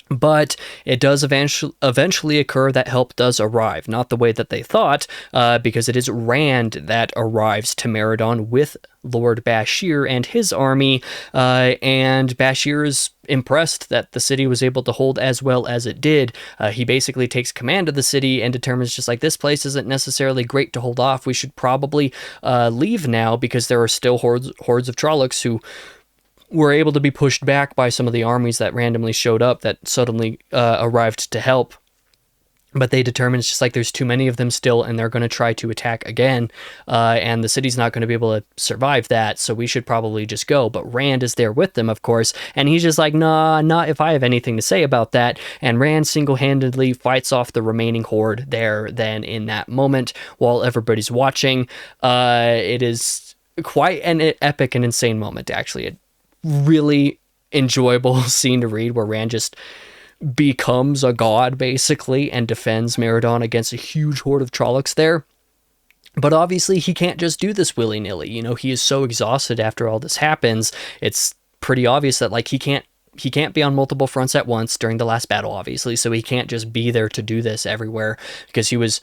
But it does eventually occur that help does arrive. Not the way that they thought, because it is Rand that arrives to Marathon with Lord Bashir and his army, and Bashir is impressed that the city was able to hold as well as it did. He basically takes command of the city and determines, just like, this place isn't necessarily great to hold off. We should probably leave now, because there are still hordes of Trollocs who were able to be pushed back by some of the armies that randomly showed up that suddenly arrived to help. But they determine it's just like there's too many of them still, and they're going to try to attack again, and the city's not going to be able to survive that, so we should probably just go. But Rand is there with them, of course, and he's just like, nah, not if I have anything to say about that. And Rand single-handedly fights off the remaining horde there then in that moment while everybody's watching. It is quite an epic and insane moment, actually. A really enjoyable scene to read where Rand just becomes a god basically and defends Meridon against a huge horde of Trollocs there. But obviously he can't just do this willy-nilly. You know, he is so exhausted after all this happens. It's pretty obvious that like he can't be on multiple fronts at once during the last battle, obviously, so he can't just be there to do this everywhere because he was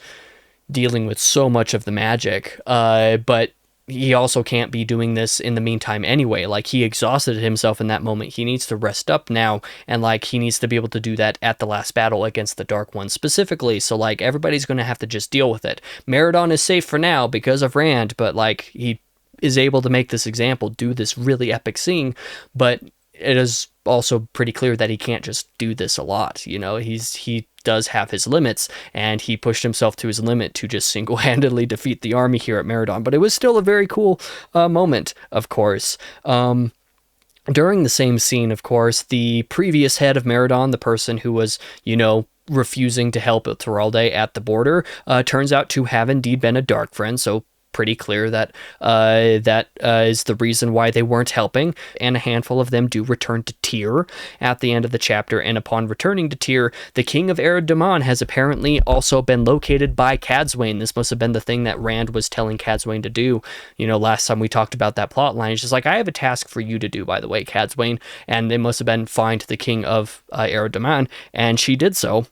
dealing with so much of the magic. But he also can't be doing this in the meantime anyway. Like, he exhausted himself in that moment. He needs to rest up now, and like he needs to be able to do that at the last battle against the Dark One specifically. So like everybody's going to have to just deal with it. Meridon is safe for now because of Rand, but like he is able to make this example, do this really epic scene, but it is also pretty clear that he can't just do this a lot. You know, he does have his limits, and he pushed himself to his limit to just single-handedly defeat the army here at Meridon. But it was still a very cool moment, of course. During the same scene, of course, the previous head of Meridon, the person who was, you know, refusing to help Ilteralde at the border, turns out to have indeed been a dark friend, so pretty clear that that is the reason why they weren't helping, and a handful of them do return to Tyr at the end of the chapter. And upon returning to Tyr, the king of Erod Daman has apparently also been located by Cadsuane. This must have been the thing that Rand was telling Cadsuane to do. You know, last time we talked about that plot line, it's just like, I have a task for you to do, by the way, Cadsuane, and they must have been find the king of Erod Daman, and she did so.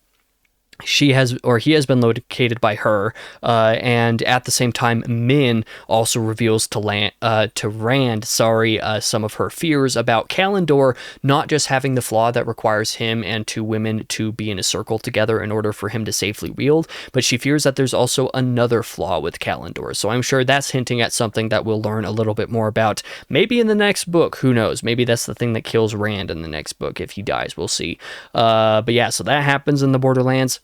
He has been located by her, and at the same time, Min also reveals to Rand, some of her fears about Kalendor not just having the flaw that requires him and two women to be in a circle together in order for him to safely wield, but she fears that there's also another flaw with Kalendor. So I'm sure that's hinting at something that we'll learn a little bit more about, maybe in the next book. Who knows? Maybe that's the thing that kills Rand in the next book if he dies. We'll see. But yeah, so that happens in the Borderlands.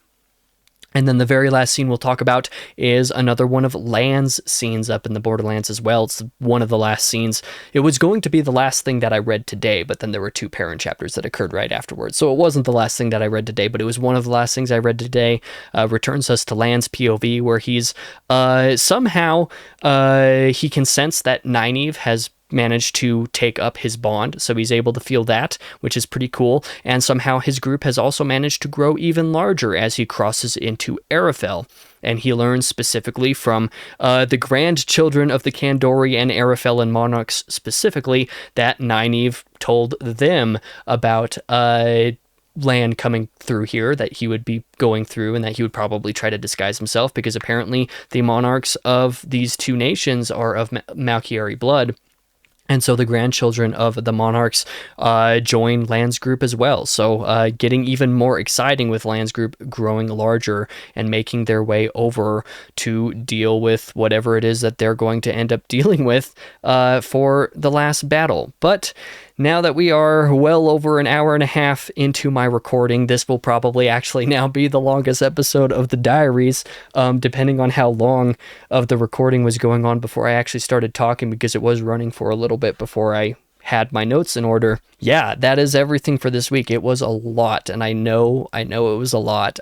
And then the very last scene we'll talk about is another one of Lan's scenes up in the Borderlands as well. It's one of the last scenes. It was going to be the last thing that I read today, but then there were two Perrin chapters that occurred right afterwards. So it wasn't the last thing that I read today, but it was one of the last things I read today. Returns us to Lan's POV, where he's somehow he can sense that Nynaeve has managed to take up his bond, so he's able to feel that, which is pretty cool. And somehow his group has also managed to grow even larger as he crosses into Arafel, and he learns specifically from the grandchildren of the Kandori and Arafellan monarchs specifically that Nynaeve told them about Lan coming through here, that he would be going through, and that he would probably try to disguise himself, because apparently the monarchs of these two nations are of Malkiari blood. And so the grandchildren of the monarchs join Lan's group as well. So getting even more exciting with Lan's group growing larger and making their way over to deal with whatever it is that they're going to end up dealing with for the last battle. But now that we are well over an hour and a half into my recording, this will probably actually now be the longest episode of the diaries, depending on how long of the recording was going on before I actually started talking, because it was running for a little bit before I had my notes in order. Yeah, that is everything for this week. It was a lot, and I know it was a lot.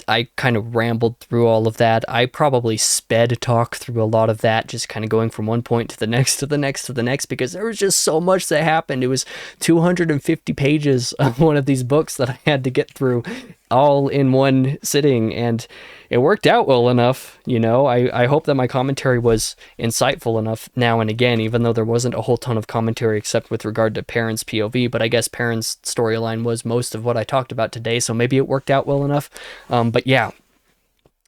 I kind of rambled through all of that. I probably sped talk through a lot of that, just kind of going from one point to the next, to the next, to the next, because there was just so much that happened. It was 250 pages of one of these books that I had to get through all in one sitting, and it worked out well enough. You know, I hope that my commentary was insightful enough now and again, even though there wasn't a whole ton of commentary except with regard to Perrin's POV, but I guess Perrin's storyline was most of what I talked about today, so maybe it worked out well enough. But yeah,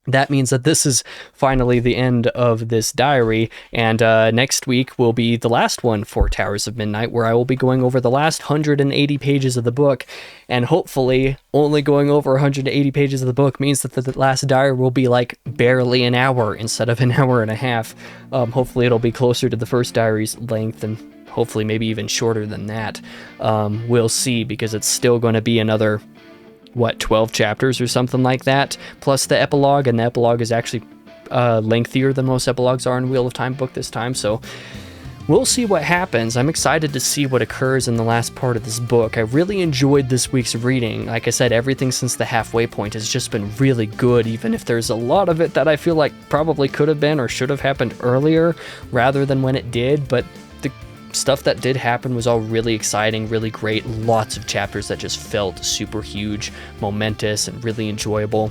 that means that this is finally the end of this diary, and next week will be the last one for Towers of Midnight, where I will be going over the last 180 pages of the book, and hopefully only going over 180 pages of the book means that the last diary will be like barely an hour instead of an hour and a half. Hopefully it'll be closer to the first diary's length, and hopefully maybe even shorter than that. We'll see, because it's still going to be another 12 chapters or something like that, plus the epilogue, and the epilogue is actually lengthier than most epilogues are in Wheel of Time book this time, so we'll see what happens. I'm excited to see what occurs in the last part of this book. I really enjoyed this week's reading. Like I said, everything since the halfway point has just been really good, even if there's a lot of it that I feel like probably could have been or should have happened earlier rather than when it did, but the stuff that did happen was all really exciting, really great. Lots of chapters that just felt super huge, momentous, and really enjoyable.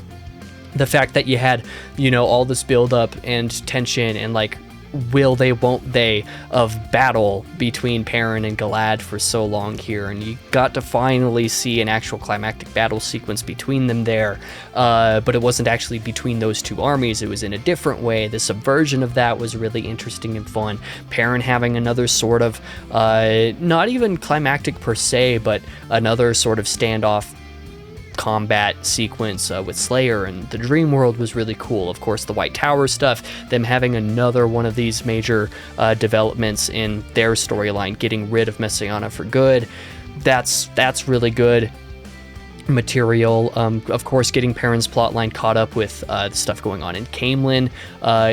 The fact that you had, all this build-up and tension and, like, will they, won't they, of battle between Perrin and Galad for so long here, and you got to finally see an actual climactic battle sequence between them there, but it wasn't actually between those two armies, it was in a different way. The subversion of that was really interesting and fun. Perrin having another sort of, not even climactic per se, but another sort of standoff combat sequence with Slayer and the Dream World was really cool. Of course, the White Tower stuff, them having another one of these major developments in their storyline, getting rid of Messiana for good, that's really good material. Of course, getting Perrin's plotline caught up with the stuff going on in Caemlyn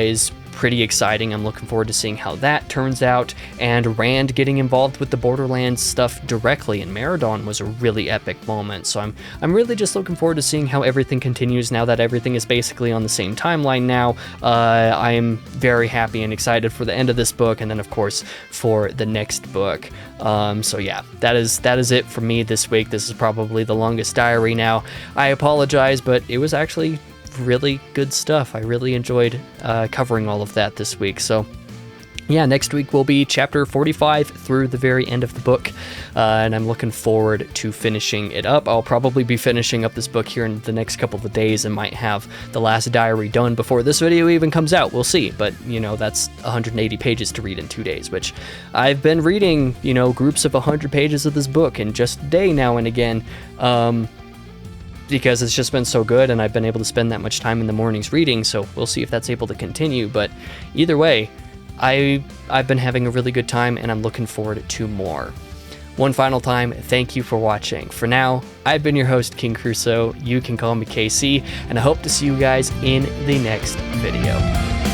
is pretty exciting. I'm looking forward to seeing how that turns out, and Rand getting involved with the Borderlands stuff directly in Meridon was a really epic moment, so I'm really just looking forward to seeing how everything continues now that everything is basically on the same timeline now. I am very happy and excited for the end of this book, and then of course for the next book. So yeah, that is it for me this week. This is probably the longest diary now. I apologize, but it was actually really good stuff. I really enjoyed covering all of that this week. So yeah, next week will be chapter 45 through the very end of the book, and I'm looking forward to finishing it up. I'll probably be finishing up this book here in the next couple of days and might have the last diary done before this video even comes out. We'll see, but that's 180 pages to read in 2 days, which I've been reading groups of 100 pages of this book in just a day now and again, because it's just been so good and I've been able to spend that much time in the mornings reading, so we'll see if that's able to continue. But either way, I've been having a really good time and I'm looking forward to more. One final time, thank you for watching. For now, I've been your host, King Crusoe. You can call me KC, and I hope to see you guys in the next video.